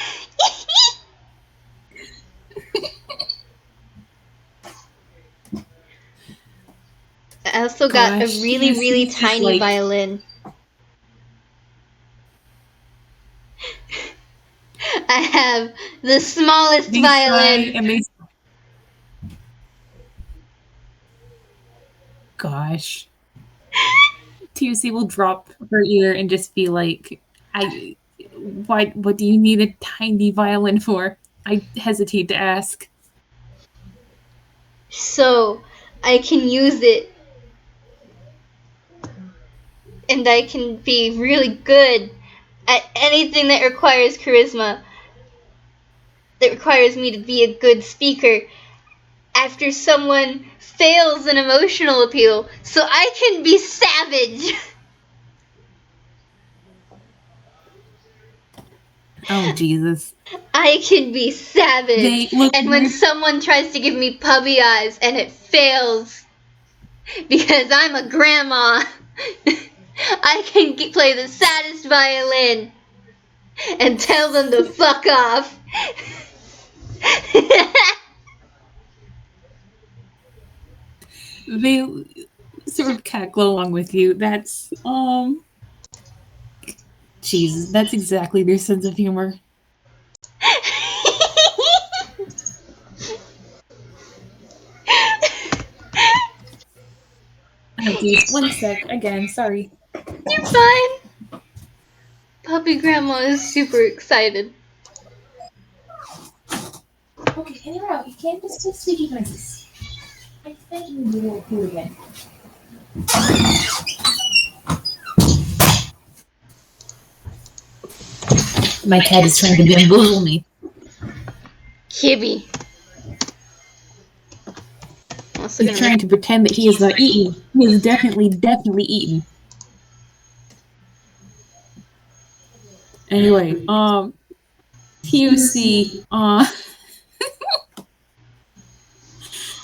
I also got a really, really tiny violin. I have the smallest violin. Gosh. TUC will drop her ear and just be like, what do you need a tiny violin for? I hesitate to ask. So I can use it, and I can be really good at anything that requires charisma, that requires me to be a good speaker after someone fails an emotional appeal, so I can be savage. Oh, Jesus. I can be savage. And when someone tries to give me puppy eyes and it fails because I'm a grandma, I can play the saddest violin and tell them to fuck off. They sort of cackle along with you. That's, Jesus, that's exactly their sense of humor. Oh, geez. One sec. Again, sorry. You're fine. Puppy grandma is super excited. Okay, in or out. You can't just say sticky noises. I think you will do it again. My cat is trying to bamboozle me. Kibby. He's trying to pretend that he is not eating. He is definitely eaten. Anyway, TUC,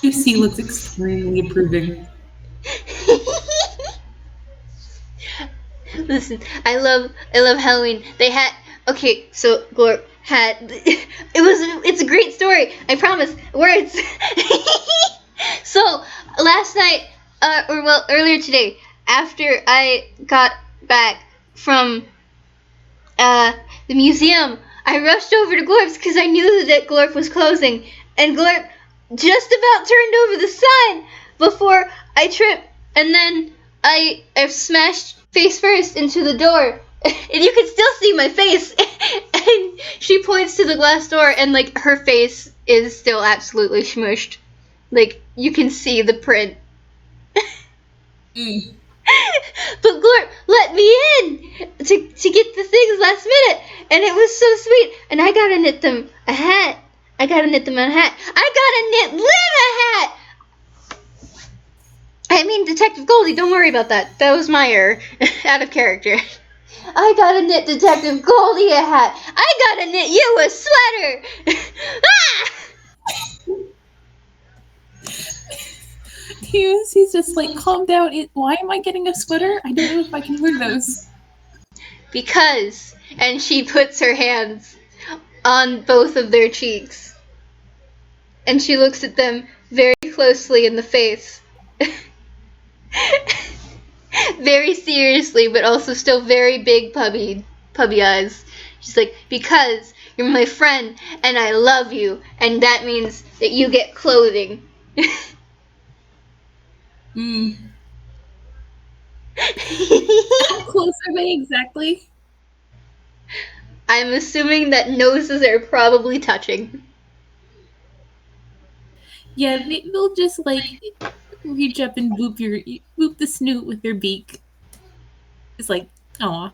TUC looks extremely approving. Listen, I love Halloween. They had, okay, so Glorp had It's a great story. I promise. Words. So last night, earlier today, after I got back from the museum, I rushed over to Glorp's because I knew that Glorp was closing, and Glorp just about turned over the sign before I tripped, and then I smashed face first into the door, and you can still see my face. And she points to the glass door, and like her face is still absolutely smushed. Like you can see the print. But Glorp let me in to get the things last minute, and it was so sweet. And I gotta knit them a hat. I gotta knit Lynn a hat. I mean, Detective Goldie, don't worry about that. That was my error. Out of character. I gotta knit Detective Goldie a hat. I gotta knit you a sweater. Ah! He's just like, calm down. Why am I getting a sweater? I don't know if I can wear those. Because, and she puts her hands on both of their cheeks. And she looks at them very closely in the face. Very seriously, but also still very big puppy eyes. She's like, because you're my friend and I love you, and that means that you get clothing. How close are they exactly? I'm assuming that noses are probably touching. Yeah, they'll just like reach up and boop the snoot with their beak. It's like, aw.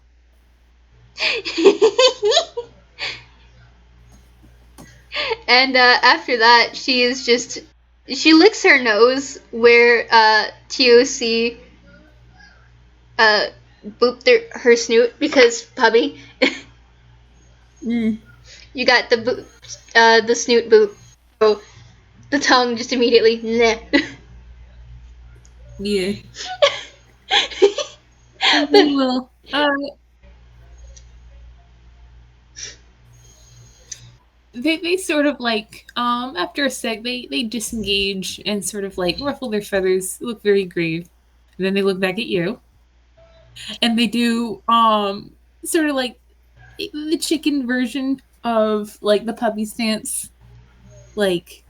And after that, she licks her nose where TOC booped her snoot because puppy. You got the snoot boop. So the tongue just immediately, nah. Yeah. They will. They sort of like after a sec they disengage and sort of like ruffle their feathers, look very grave, and then they look back at you, and they do sort of like the chicken version of like the puppy stance, like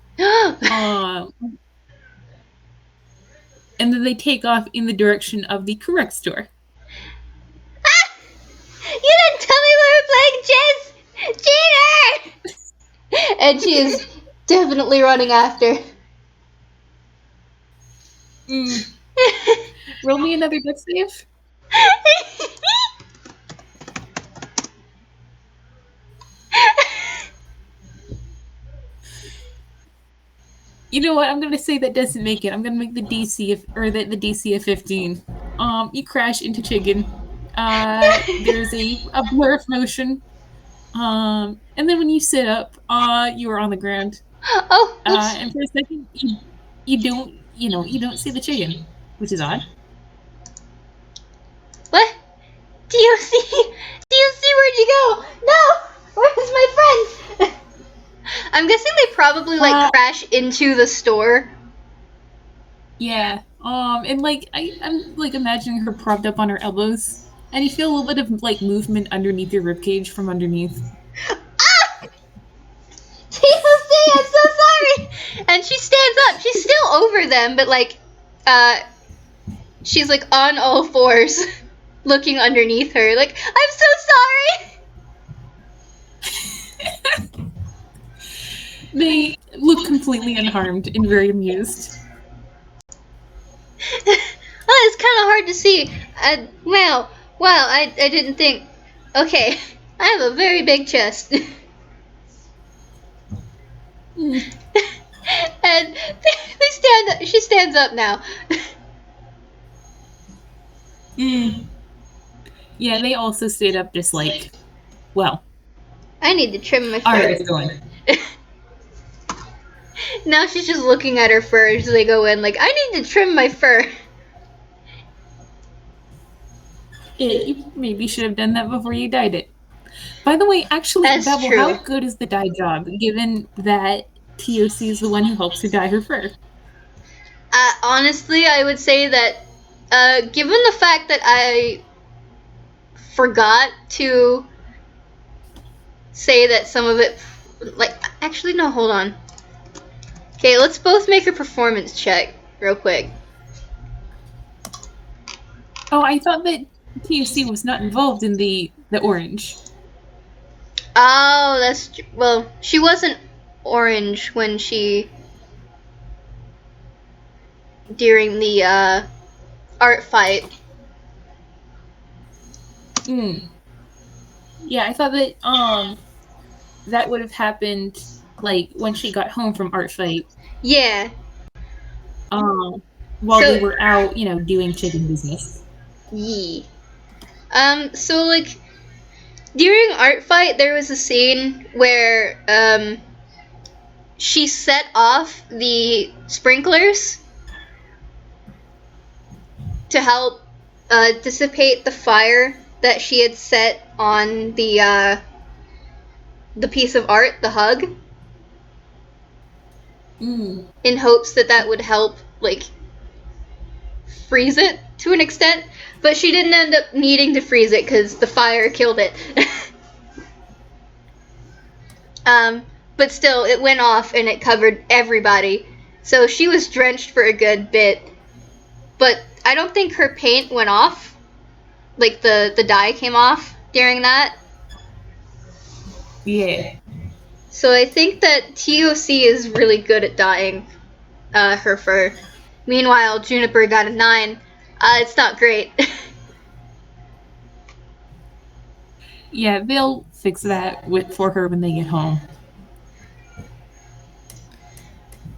and then they take off in the direction of the correct store. You didn't tell me we were playing chess! Cheater! And she is definitely running after. Roll me another death save. You know what? I'm gonna say that doesn't make it. I'm gonna make the DC the DC of 15. You crash into chicken. There's a blur of motion. And then when you sit up, you are on the ground. Oh, and for a second, you don't see the chicken, which is odd. What? Do you see where'd you go? No! Where's my friend? I'm guessing they probably crash into the store. Yeah. And like I'm like imagining her propped up on her elbows, and you feel a little bit of like movement underneath your ribcage from underneath. Ah! TLC, I'm so sorry. And she stands up. She's still over them, but like, she's like on all fours, looking underneath her. Like, I'm so sorry. They look completely unharmed and very amused. Oh, it's kind of hard to see. Wow, I didn't think. Okay, I have a very big chest. And they stand up. She stands up now. Yeah, they also stayed up just like, well. I need to trim my fur. All right, it's going. Now she's just looking at her fur as they go in, like, I need to trim my fur. You maybe should have done that before you dyed it. By the way, actually, That's Babble, true. how good is the dye job, given that TOC is the one who helps her dye her fur? Honestly, I would say that, given the fact that I forgot to say that some of it, like, actually, no, hold on. Okay, let's both make a performance check real quick. Oh, I thought that TOC was not involved in the orange. Oh, well, she wasn't orange when during the, art fight. Yeah, I thought that, that would have happened, like, when she got home from art fight. Yeah. While they were out, doing chicken business. Yee. So, like, during art fight, there was a scene where, she set off the sprinklers to help, dissipate the fire that she had set on the piece of art, the hug. In hopes that would help, like, freeze it to an extent. But she didn't end up needing to freeze it because the fire killed it. But still, it went off and it covered everybody. So she was drenched for a good bit. But I don't think her paint went off. Like, the dye came off during that. Yeah. So I think that TOC is really good at dyeing her fur. Meanwhile, Juniper got a 9. It's not great. Yeah, they'll fix that for her when they get home.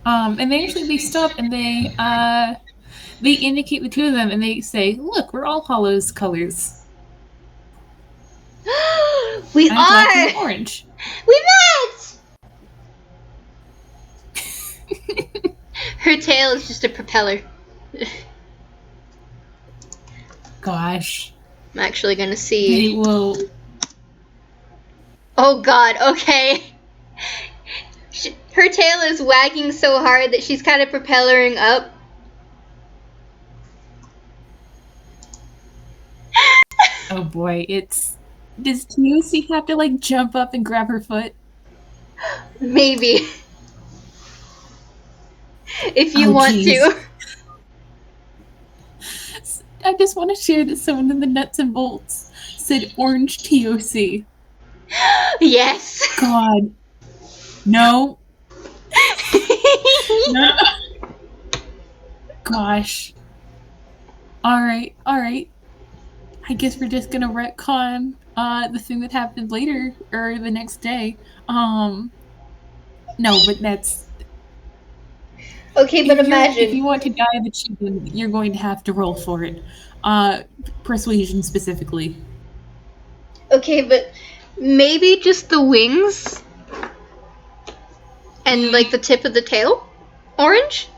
And eventually they stop and they indicate the two of them and they say, "Look, we're all Hollows colors. We I'm are black and orange. We met. Her tail is just a propeller. Gosh. I'm actually gonna see. They will. Oh God. Okay. Her tail is wagging so hard that she's kind of propellering up. Oh boy, does TOC have to, like, jump up and grab her foot? Maybe. If you want to. I just want to share that someone in the nuts and bolts said orange TOC. Yes. God. No. No. Gosh. Alright. I guess we're just gonna retcon the thing that happened later or the next day. No, but that's okay, but imagine if you want to dye the chicken, you're going to have to roll for it. Persuasion specifically. Okay, but maybe just the wings and like the tip of the tail orange?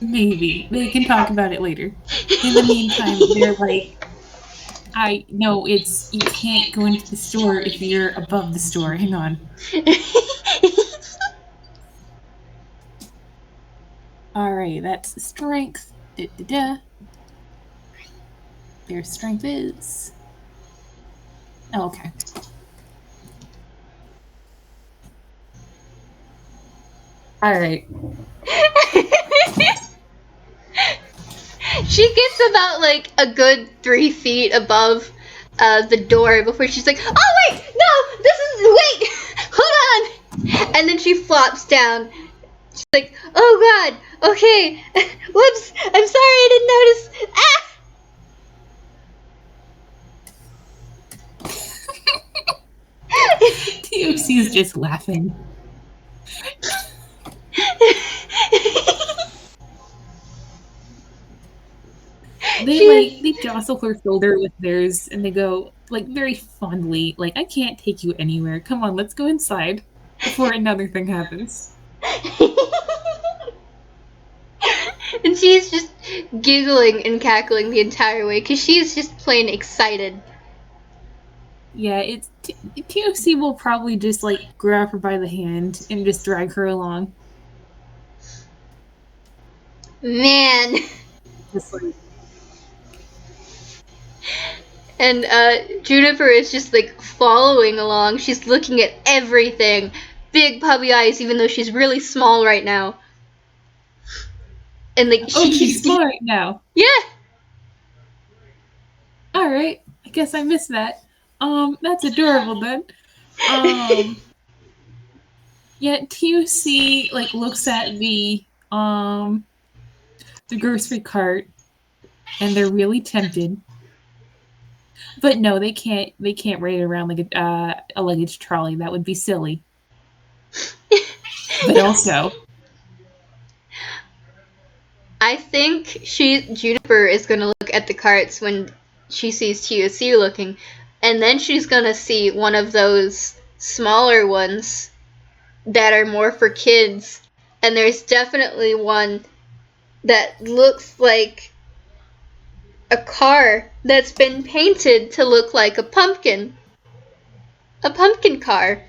Maybe. They can talk about it later. In the meantime, they're like, you can't go into the store if you're above the store. Hang on. Alright, that's strength. Their strength is... Oh, okay. Alright. She gets about like a good 3 feet above the door before she's like, oh wait, no, wait, hold on. And then she flops down. She's like, oh God, okay, whoops, I'm sorry, I didn't notice. TOC is just laughing. They jostle her shoulder with theirs and they go, like, very fondly, like, I can't take you anywhere. Come on, let's go inside before another thing happens. And she's just giggling and cackling the entire way because she's just plain excited. Yeah, it's TOC will probably just like grab her by the hand and just drag her along. Man. Just like, And Juniper is just like following along. She's looking at everything. Big puppy eyes, even though she's really small right now. And like she's small right now. Yeah. All right, I guess I missed that. That's adorable then. Yeah, TOC like looks at the grocery cart, and they're really tempted. But no, they can't. They can't ride it around like a luggage trolley. That would be silly. But also, I think Juniper is gonna look at the carts when she sees TOC looking, and then she's gonna see one of those smaller ones that are more for kids, and there's definitely one that looks like a car that's been painted to look like a pumpkin car.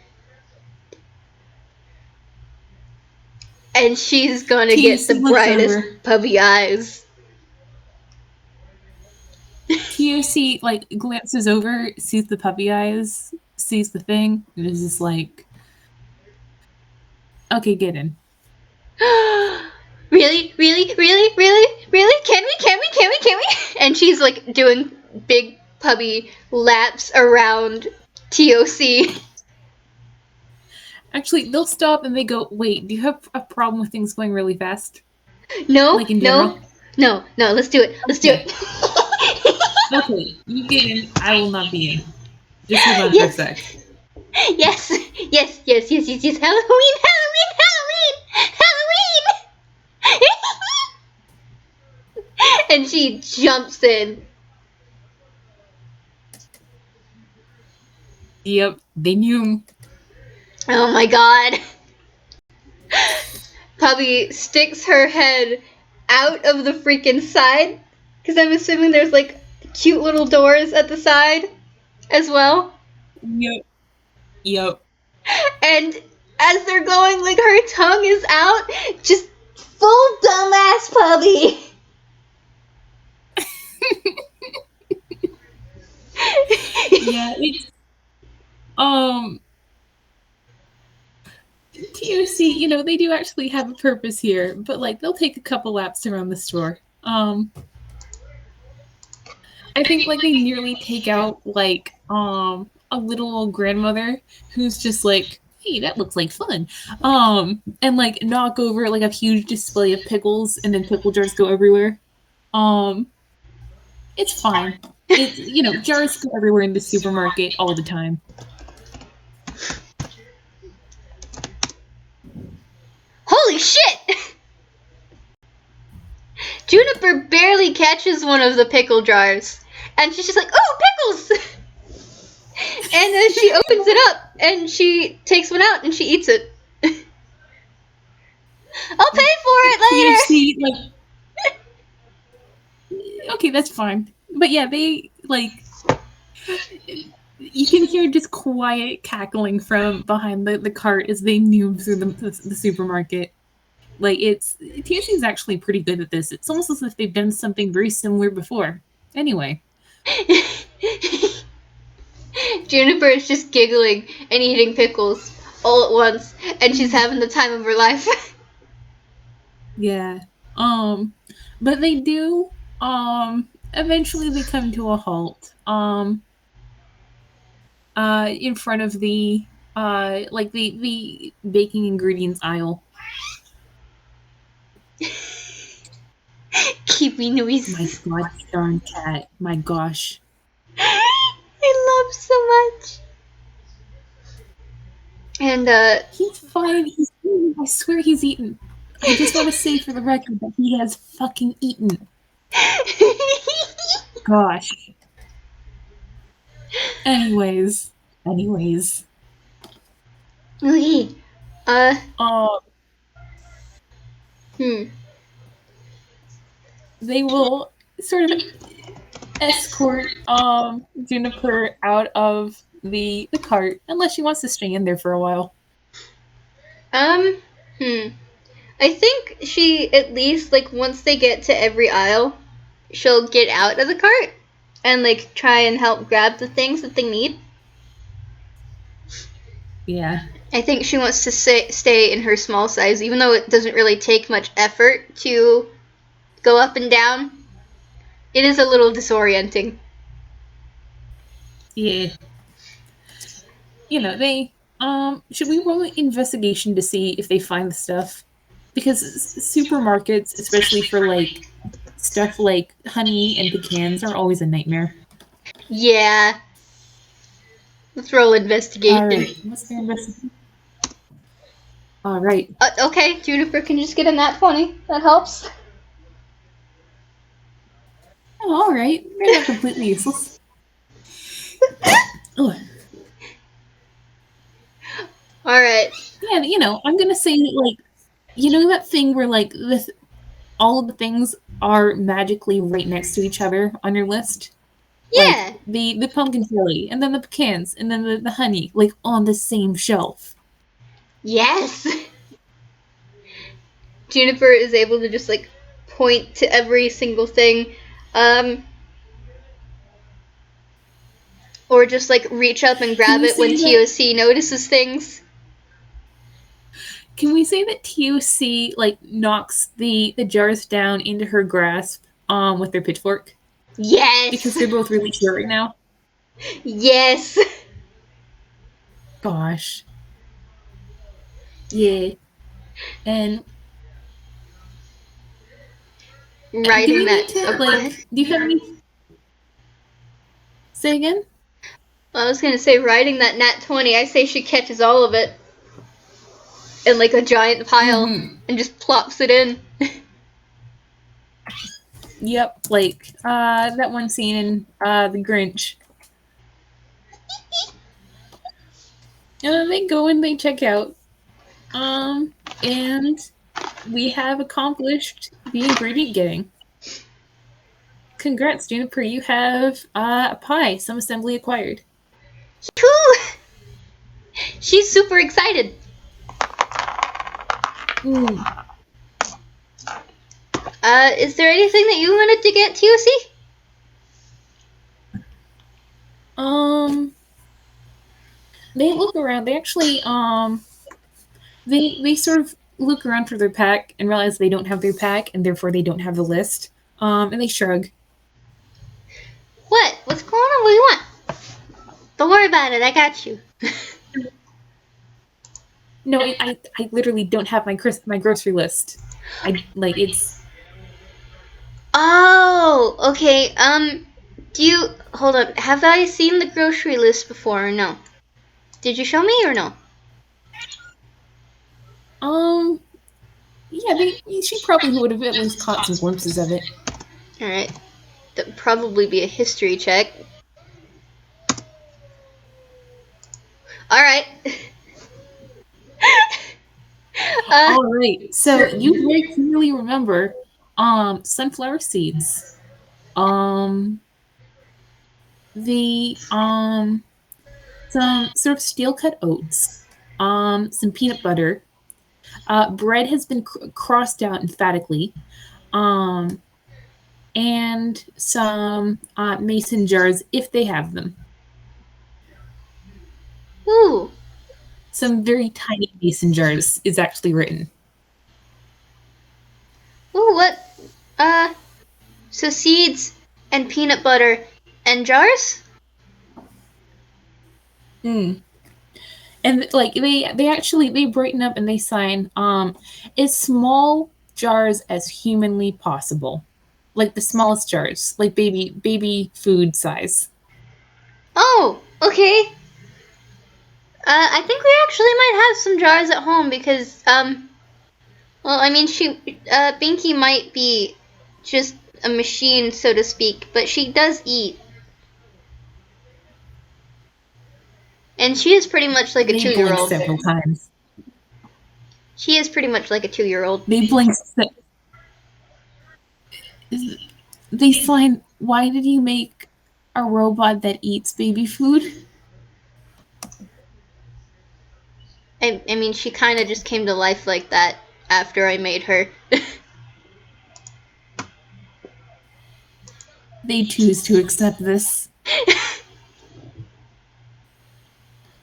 And she's gonna get the brightest puppy eyes. TOC like glances over, sees the puppy eyes, sees the thing, and is just like, "Okay, get in." Really? Can we? And she's like doing big puppy laps around TOC. Actually, they'll stop and they go, "Wait, do you have a problem with things going really fast?" No, like in general? No, let's do it. Do it. Okay, you get in, I will not be in. Just hold on for a sec. Yes. Halloween! And she jumps in. Yep, they knew. Oh my god. Puppy sticks her head out of the freaking side, because I'm assuming there's like cute little doors at the side as well. Yep. And as they're going, like her tongue is out, just full dumbass puppy. Yeah, it's TOC, they do actually have a purpose here, but like they'll take a couple laps around the store. I think like they nearly take out like a little old grandmother who's just like, "Hey, that looks like fun," and like knock over like a huge display of pickles, and then pickle jars go everywhere. It's fine. It's jars go everywhere in the supermarket all the time. Holy shit! Juniper barely catches one of the pickle jars, and she's just like, "Oh, pickles!" And then she opens it up, and she takes one out, and she eats it. I'll pay for it later! Okay, that's fine. But yeah, they, like, you can hear just quiet cackling from behind the cart as they noob through the supermarket. Like, TSC is actually pretty good at this. It's almost as if they've done something very similar before. Anyway. Juniper is just giggling and eating pickles all at once, and she's having the time of her life. Yeah. But they do, eventually they come to a halt, in front of the, like the baking ingredients aisle. Keepy noise. My gosh darn cat. My gosh. I love so much. And, he's fine. He's eaten. I swear he's eaten. I just want to say for the record that he has fucking eaten. Gosh. Anyways. Okay. they will sort of escort Juniper out of the cart unless she wants to stay in there for a while. I think she, at least, like, once they get to every aisle, she'll get out of the cart and, like, try and help grab the things that they need. Yeah. I think she wants to stay in her small size, even though it doesn't really take much effort to go up and down. It is a little disorienting. Yeah. You know, they should we roll an investigation to see if they find the stuff? Because supermarkets, especially for like stuff like honey and pecans, are always a nightmare. Yeah. Let's roll investigation. All right. What's their investigation? All right. Okay, Juniper can just get a nat 20. That helps. Oh, all right. They're not completely useless. Oh. All right. Yeah, you know, I'm gonna say like, you know that thing where like all of the things are magically right next to each other on your list. Yeah. Like the pumpkin chili, and then the pecans, and then the honey, like on the same shelf. Yes. Juniper is able to just like point to every single thing. Or just like reach up and grab it when TOC notices things. Can we say that TOC like knocks the jars down into her grasp with their pitchfork? Yes. Because they're both really short right now. Yes. Gosh. Yeah. And writing that. Do you have any? Say again? I was gonna say, writing that nat 20, I say she catches all of it in like a giant pile and just plops it in. Yep, like that one scene in The Grinch. And then they go and they check out. And we have accomplished the ingredient getting. Congrats, Juniper, you have a pie, some assembly acquired. Woo! She's super excited. Is there anything that you wanted to get, TOC? They look around. They actually, they sort of look around for their pack and realize they don't have their pack, and therefore they don't have the list. And they shrug. What? What's going on? What do you want? Don't worry about it. I got you. No, I literally don't have my grocery list. It's. Oh, okay. Do you hold on? Have I seen the grocery list before or no? Did you show me or no? Yeah, she probably would have at least caught some glimpses of it. All right, that would probably be a history check. All right. All right. So you very clearly remember, sunflower seeds, some sort of steel cut oats, some peanut butter. Bread has been crossed out emphatically, and some mason jars if they have them. Ooh. Some very tiny mason jars is actually written. Ooh, what? So seeds and peanut butter and jars? And like they brighten up and they sign as small jars as humanly possible. Like the smallest jars, like baby food size. Oh, okay. I think we actually might have some jars at home because, well, I mean, Binky might be just a machine, so to speak, but she does eat. And she is pretty much like a 2-year-old. Several times. She is pretty much like a 2-year-old. They blink. They sign, why did you make a robot that eats baby food? I mean, she kind of just came to life like that after I made her. They choose to accept this.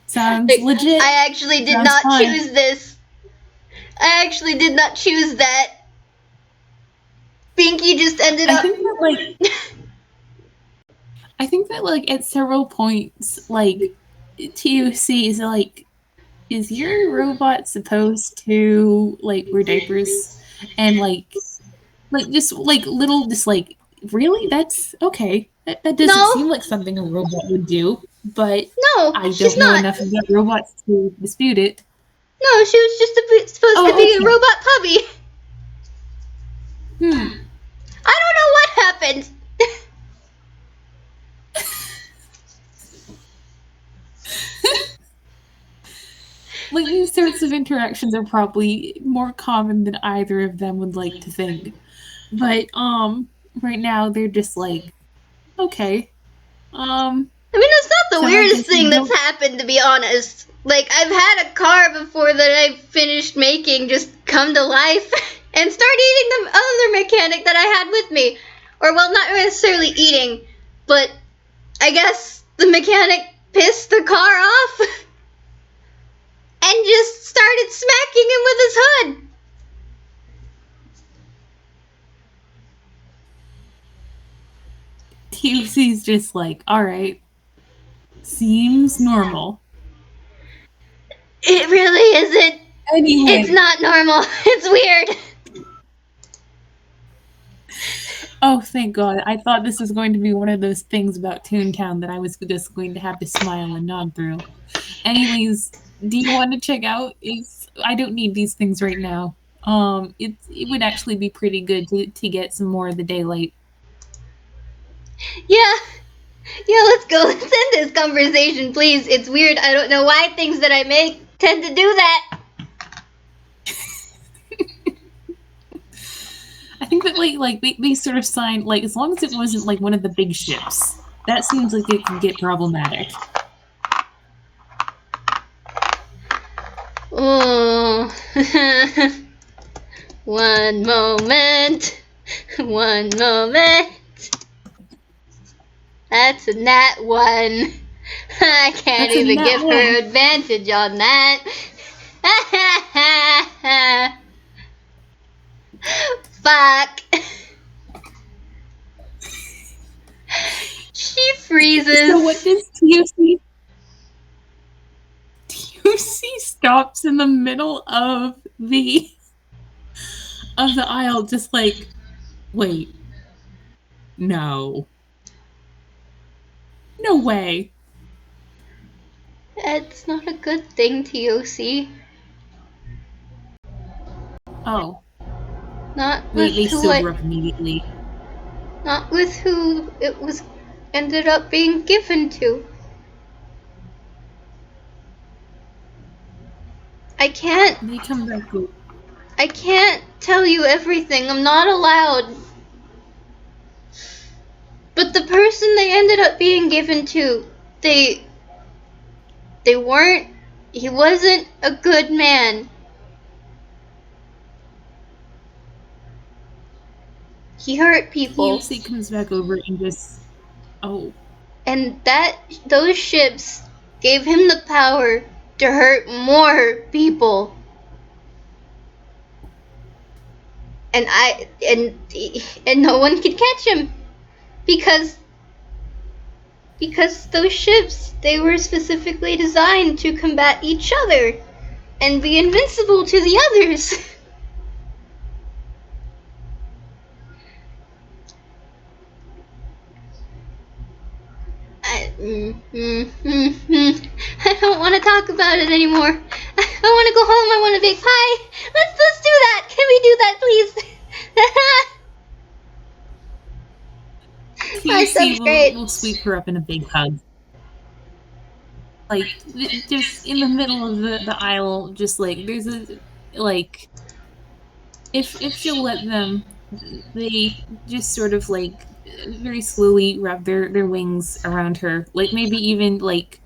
Sounds legit. I actually did Sounds not fine. choose this. I actually did not choose that. Binky just ended up. I think that like at several points, like TOC is like, is your robot supposed to like wear diapers? And like just like little, just like, really? That's okay. That doesn't seem like something a robot would do, but No, I she's don't know not. enough about robots to dispute it. No, she was just supposed to be a robot puppy. I don't know what happened. Like, these sorts of interactions are probably more common than either of them would like to think. But right now they're just like, okay. I mean, that's not the weirdest thing that's happened, to be honest. Like, I've had a car before that I finished making just come to life and start eating the other mechanic that I had with me. Or, well, not necessarily eating, but I guess the mechanic pissed the car off and just started smacking him with his hood. TOC's just like, alright. Seems normal. It really isn't. Anyway. It's not normal. It's weird. Oh, thank God. I thought this was going to be one of those things about Toontown that I was just going to have to smile and nod through. Anyways, do you want to check out? I don't need these things right now. It would actually be pretty good to get some more of the daylight. Yeah, let's go. Let's end this conversation, please. It's weird. I don't know why things that I make tend to do that. I think that like they sort of signed, like, as long as it wasn't like one of the big ships, that seems like it can get problematic. Oh. One moment. One moment. That's a nat 1. I can't even give her advantage on that. Fuck. She freezes. So what does TOC? TOC stops in the middle of the aisle, just like, wait. No. No way. That's not a good thing, TOC. Oh. Not with they sober up immediately. Not with who it was ended up being given to. I can't. They come back over. I can't tell you everything. I'm not allowed. But the person they ended up being given to, they weren't. He wasn't a good man. He hurt people. TOC comes back over and just, oh. And those ships gave him the power to hurt more people. And no one could catch him because those ships, they were specifically designed to combat each other and be invincible to the others. I don't want to talk about it anymore. I want to go home. I want a big pie. Let's do that. Can we do that, please? TOC will sweep her up in a big hug. Like, just in the middle of the aisle, just like, there's a, like, if she'll let them, they just sort of like very slowly wrap their wings around her, like maybe even like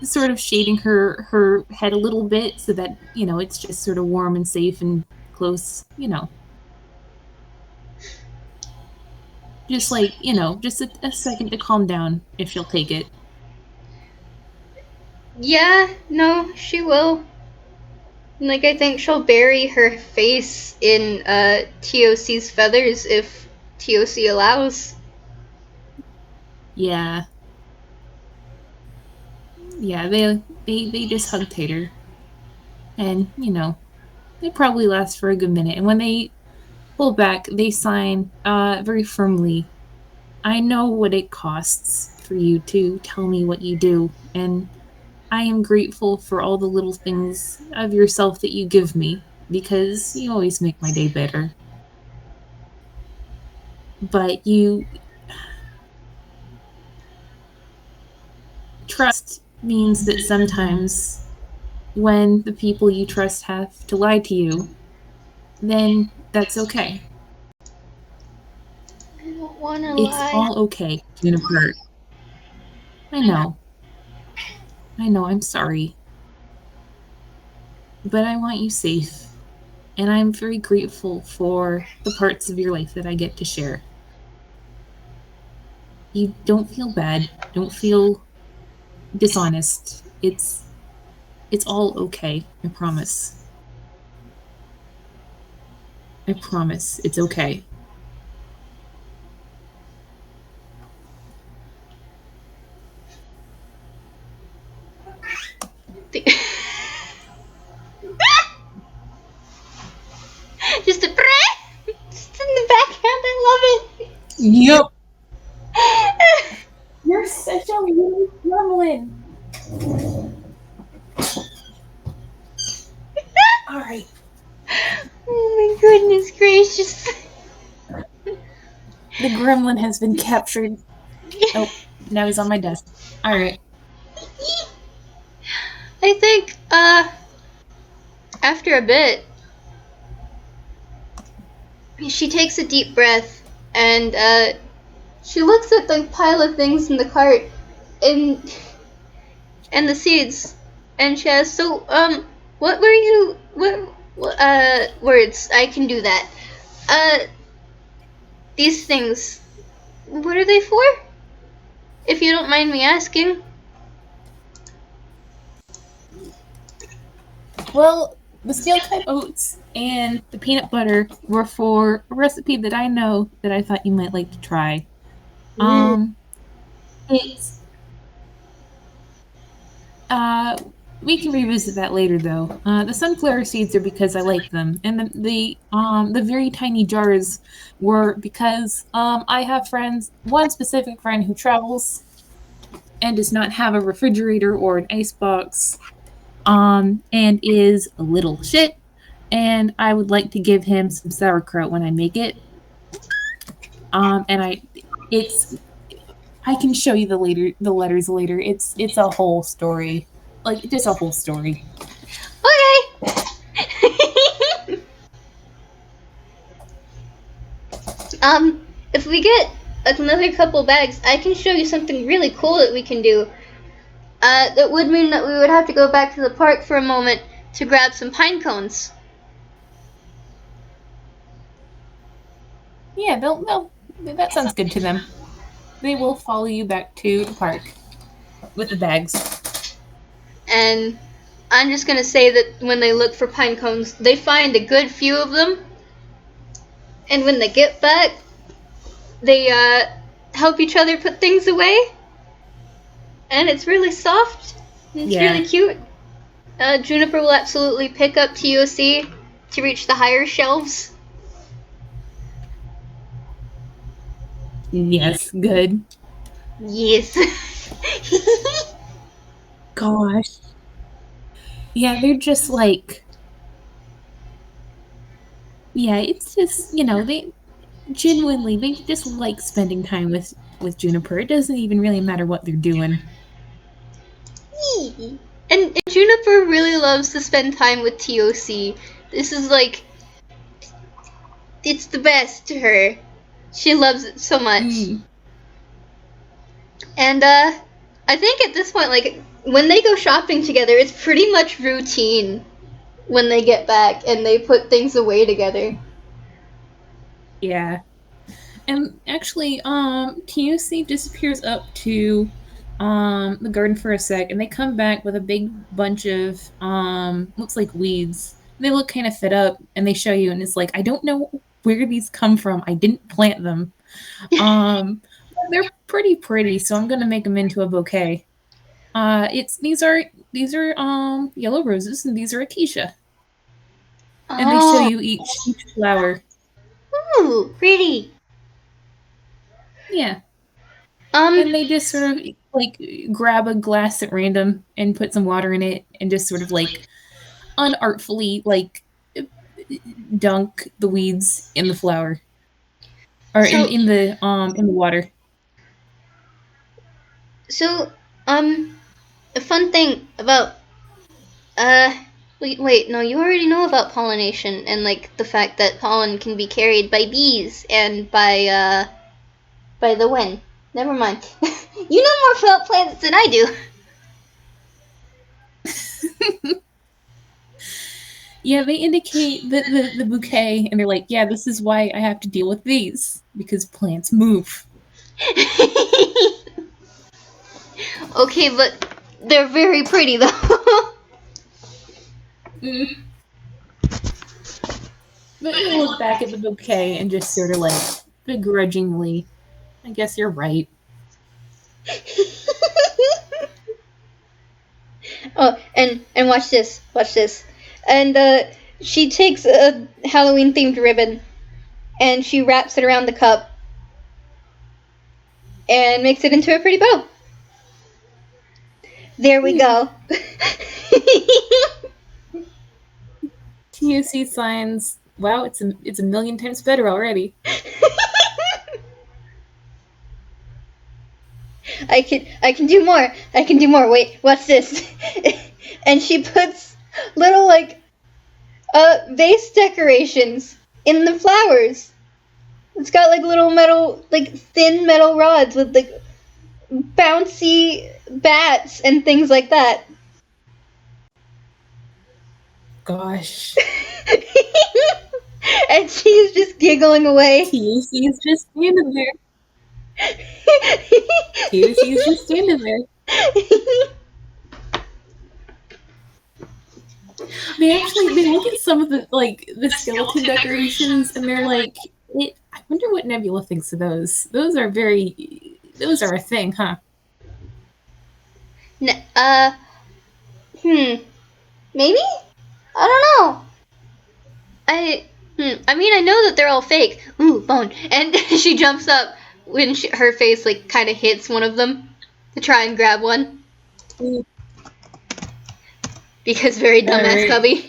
sort of shading her head a little bit so that it's just sort of warm and safe and close. Just like just a second to calm down if she'll take it. Yeah, no, she will. Like, I think she'll bury her face in TOC's feathers if TOC allows. Yeah. Yeah, they just hug tighter. And, they probably last for a good minute. And when they pull back, they sign very firmly. I know what it costs for you to tell me what you do, and I am grateful for all the little things of yourself that you give me, because you always make my day better. But trust means that sometimes when the people you trust have to lie to you, then that's okay. I don't want to It's lie. all okay, Juniper. I know. I'm sorry. But I want you safe. And I'm very grateful for the parts of your life that I get to share. You don't feel bad. Don't feel dishonest. It's all okay. I promise. I promise. It's okay. Just a just in the background. I love it. Yep. You're such a little gremlin. All right. Oh my goodness gracious. The gremlin has been captured. Oh, now he's on my desk. All right. I think, after a bit, she takes a deep breath and, she looks at the pile of things in the cart and the seeds, and she asks, "So, what were you? What words? I can do that. These things. What are they for? If you don't mind me asking." Well, the steel type oats and the peanut butter were for a recipe that I know that I thought you might like to try. It's we can revisit that later though. The sunflower seeds are because I like them, and the very tiny jars were because I have one specific friend who travels and does not have a refrigerator or an icebox, and is a little shit, and I would like to give him some sauerkraut when I make it. And I can show you the letters later. It's a whole story, like just a whole story. Okay. If we get another couple bags, I can show you something really cool that we can do. That would mean that we would have to go back to the park for a moment to grab some pine cones. Yeah, that sounds good to them. They will follow you back to the park with the bags. And I'm just gonna say that when they look for pine cones, they find a good few of them. And when they get back, they help each other put things away. And it's really soft. It's really cute. Juniper will absolutely pick up TOC to reach the higher shelves. Yes, good. Yes. Gosh. Yeah, they're just like. Yeah, it's just they genuinely they just like spending time with Juniper. It doesn't even really matter what they're doing. And Juniper really loves to spend time with TOC. This is like it's the best to her. She loves it so much. And I think at this point, like, when they go shopping together, it's pretty much routine when they get back and they put things away together. Yeah. And actually, TUC disappears up to the garden for a sec, and they come back with a big bunch of looks like weeds. They look kind of fed up, and they show you, and it's like, I don't know where these come from. I didn't plant them. They're pretty, so I'm gonna make them into a bouquet. These are yellow roses, and these are acacia. And they show you each flower. Ooh, pretty. Yeah. And they just sort of like grab a glass at random and put some water in it and just sort of like unartfully like dunk the weeds in the flower. Or So- in the water. So, a fun thing about, wait, no, you already know about pollination and, like, the fact that pollen can be carried by bees and by the wind. Never mind. You know more about plants than I do. Yeah, they indicate the bouquet, and they're like, yeah, this is why I have to deal with these, because plants move. Okay, but they're very pretty, though. But you look back at the bouquet and just sort of like begrudgingly, I guess you're right. Oh, and watch this. And she takes a Halloween themed ribbon and she wraps it around the cup and makes it into a pretty bow. There we go. TUC signs. Wow, it's a million times better already. I can do more. Wait, what's this? And she puts little like vase decorations in the flowers. It's got like little metal, like thin metal rods with like bouncy bats and things like that. Gosh. And she's just giggling away. TUC is just standing there. TUC is just standing there. They look at some of the skeleton decorations and they're like, I wonder what Nebula thinks of those. Those are a thing, huh? Maybe? I don't know. I mean, I know that they're all fake. Ooh, bone. And she jumps up when her face, like, kind of hits one of them to try and grab one. Ooh. Because very dumbass Cubby.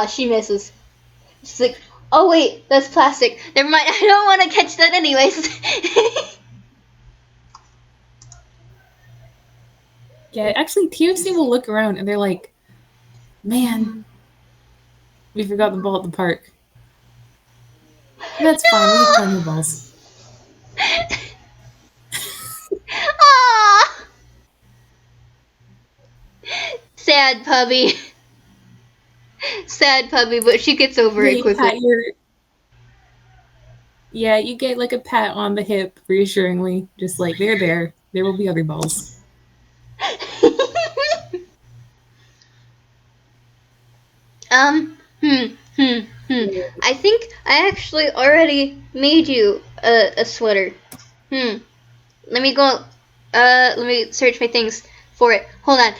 She misses. She's like, oh wait, that's plastic. Never mind, I don't want to catch that anyways. Yeah, actually, TUC will look around and they're like, man, we forgot the ball at the park. That's fine, we have plenty of balls. Aww. Sad puppy. Sad puppy, but she gets over it quickly. Yeah, you get like a pat on the hip reassuringly, just like, they're there. There will be other balls. I think I actually already made you a sweater. Let me go. Let me search my things for it. Hold on.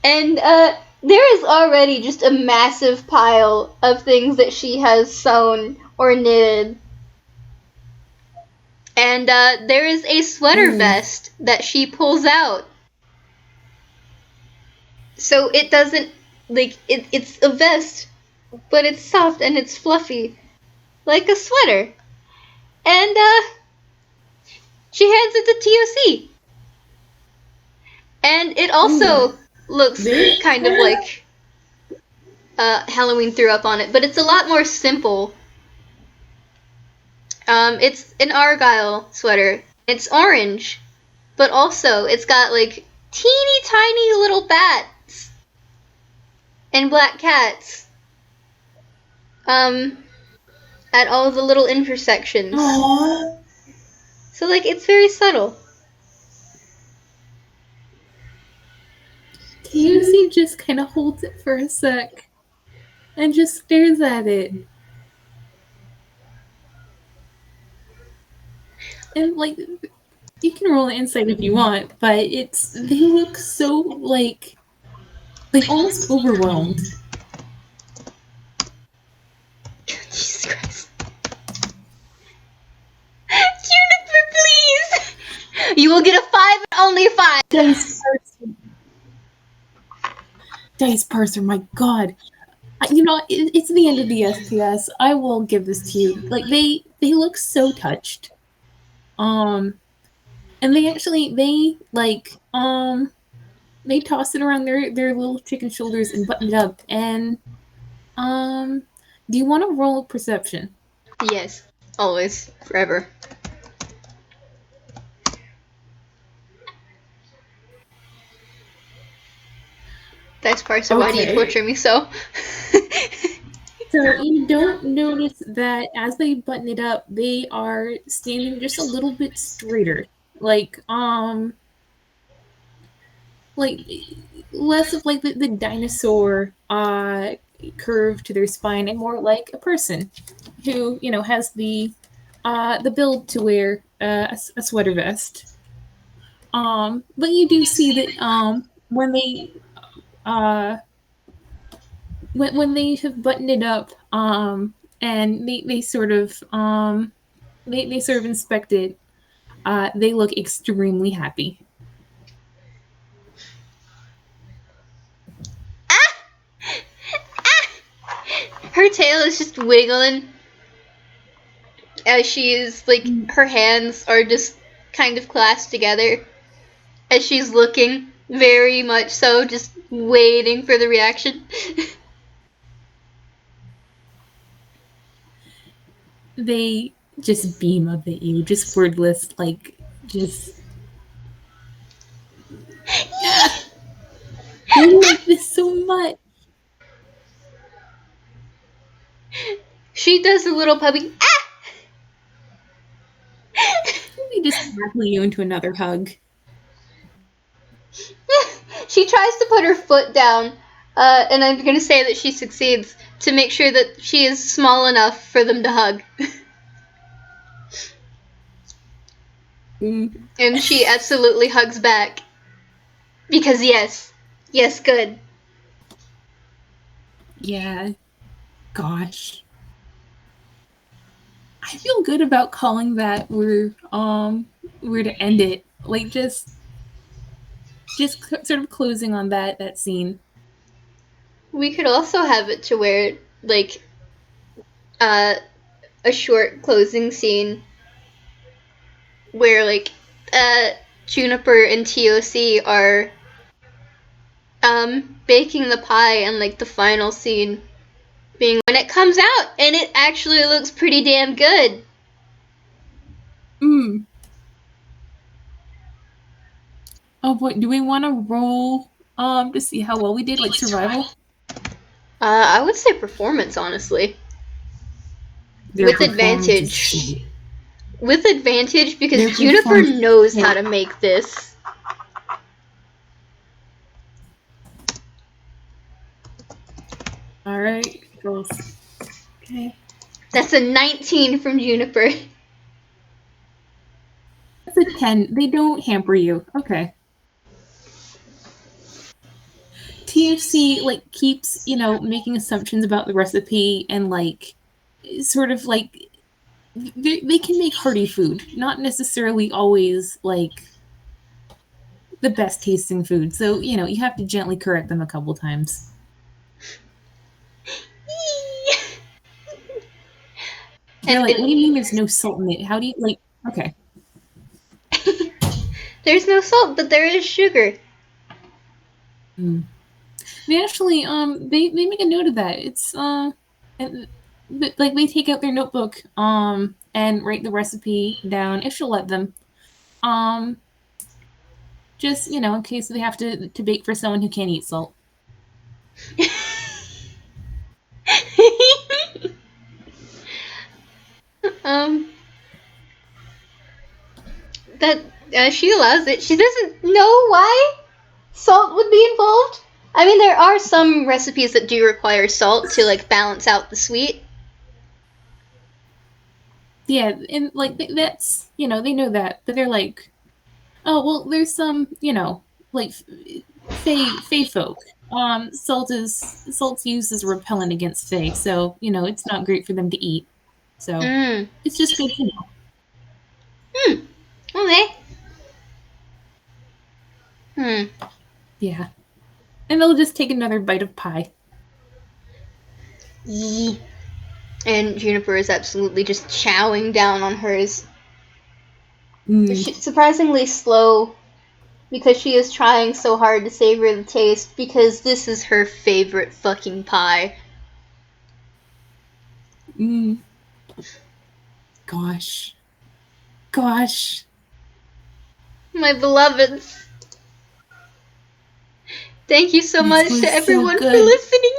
And there is already just a massive pile of things that she has sewn or knitted. And there is a sweater vest that she pulls out. So it doesn't, like, it's a vest, but it's soft and it's fluffy, like a sweater. And she hands it to TUC. And it also looks kind of like, Halloween threw up on it, but it's a lot more simple. It's an Argyle sweater. It's orange, but also it's got like teeny tiny little bats and black cats. At all the little intersections. Aww. So like it's very subtle. Lucy just kind of holds it for a sec and just stares at it. And like, you can roll an insight if you want, but they look so like almost overwhelmed. Jesus Christ. Juniper, please! You will get a 5 and only a 5. Dice Parser, my god. It's the end of the SPS. I will give this to you. Like, they look so touched. And they toss it around their little chicken shoulders and button it up. And, do you want to roll perception? Yes. Always. Forever. Dice Parser, why do you torture me so? So you don't notice that as they button it up, they are standing just a little bit straighter. Like less of like the dinosaur curve to their spine and more like a person who, has the build to wear a sweater vest. But you do see that when they when they have buttoned it up, and they sort of they sort of inspect it, they look extremely happy. Her tail is just wiggling as she is like her hands are just kind of clasped together as she's looking, very much so, just waiting for the reaction. They just beam up at you, just wordless, like, just... Yeah. I like this so much. She does a little puppy. They just tackle you into another hug. She tries to put her foot down, and I'm going to say that she succeeds to make sure that she is small enough for them to hug. And she absolutely hugs back. Because yes, good. Yeah. Gosh. I feel good about calling that we're to end it. Like, just sort of closing on that scene. We could also have it to where, like, a short closing scene where, like, Juniper and TOC are baking the pie, and like the final scene being when it comes out and it actually looks pretty damn good. Oh boy, do we want to roll to see how well we did, like survival? I would say performance, honestly. With advantage. With advantage, because Juniper knows how to make this. Alright, girls. Okay. That's a 19 from Juniper. That's a 10. They don't hamper you. Okay. TFC, like, keeps, making assumptions about the recipe and, like, sort of, like, they can make hearty food. Not necessarily always, like, the best tasting food. So, you have to gently correct them a couple times. They're like, what do you mean there's no salt in it? How do you, like, okay. There's no salt, but there is sugar. They actually they make a note of that. It's like they take out their notebook and write the recipe down if she'll let them. Um just, in case they have to bake for someone who can't eat salt. um, that she allows it. She doesn't know why salt would be involved. I mean, there are some recipes that do require salt to like balance out the sweet. Yeah, and like that's they know that, but they're like, oh well, there's some like Fey folk. Salt's used as a repellent against Fey, so it's not great for them to eat. So it's just good to know. Okay. Yeah, and they'll just take another bite of pie. Yee. And Juniper is absolutely just chowing down on hers. She's surprisingly slow because she is trying so hard to savor the taste because this is her favorite fucking pie. Gosh. My beloveds. Thank you so much to everyone for listening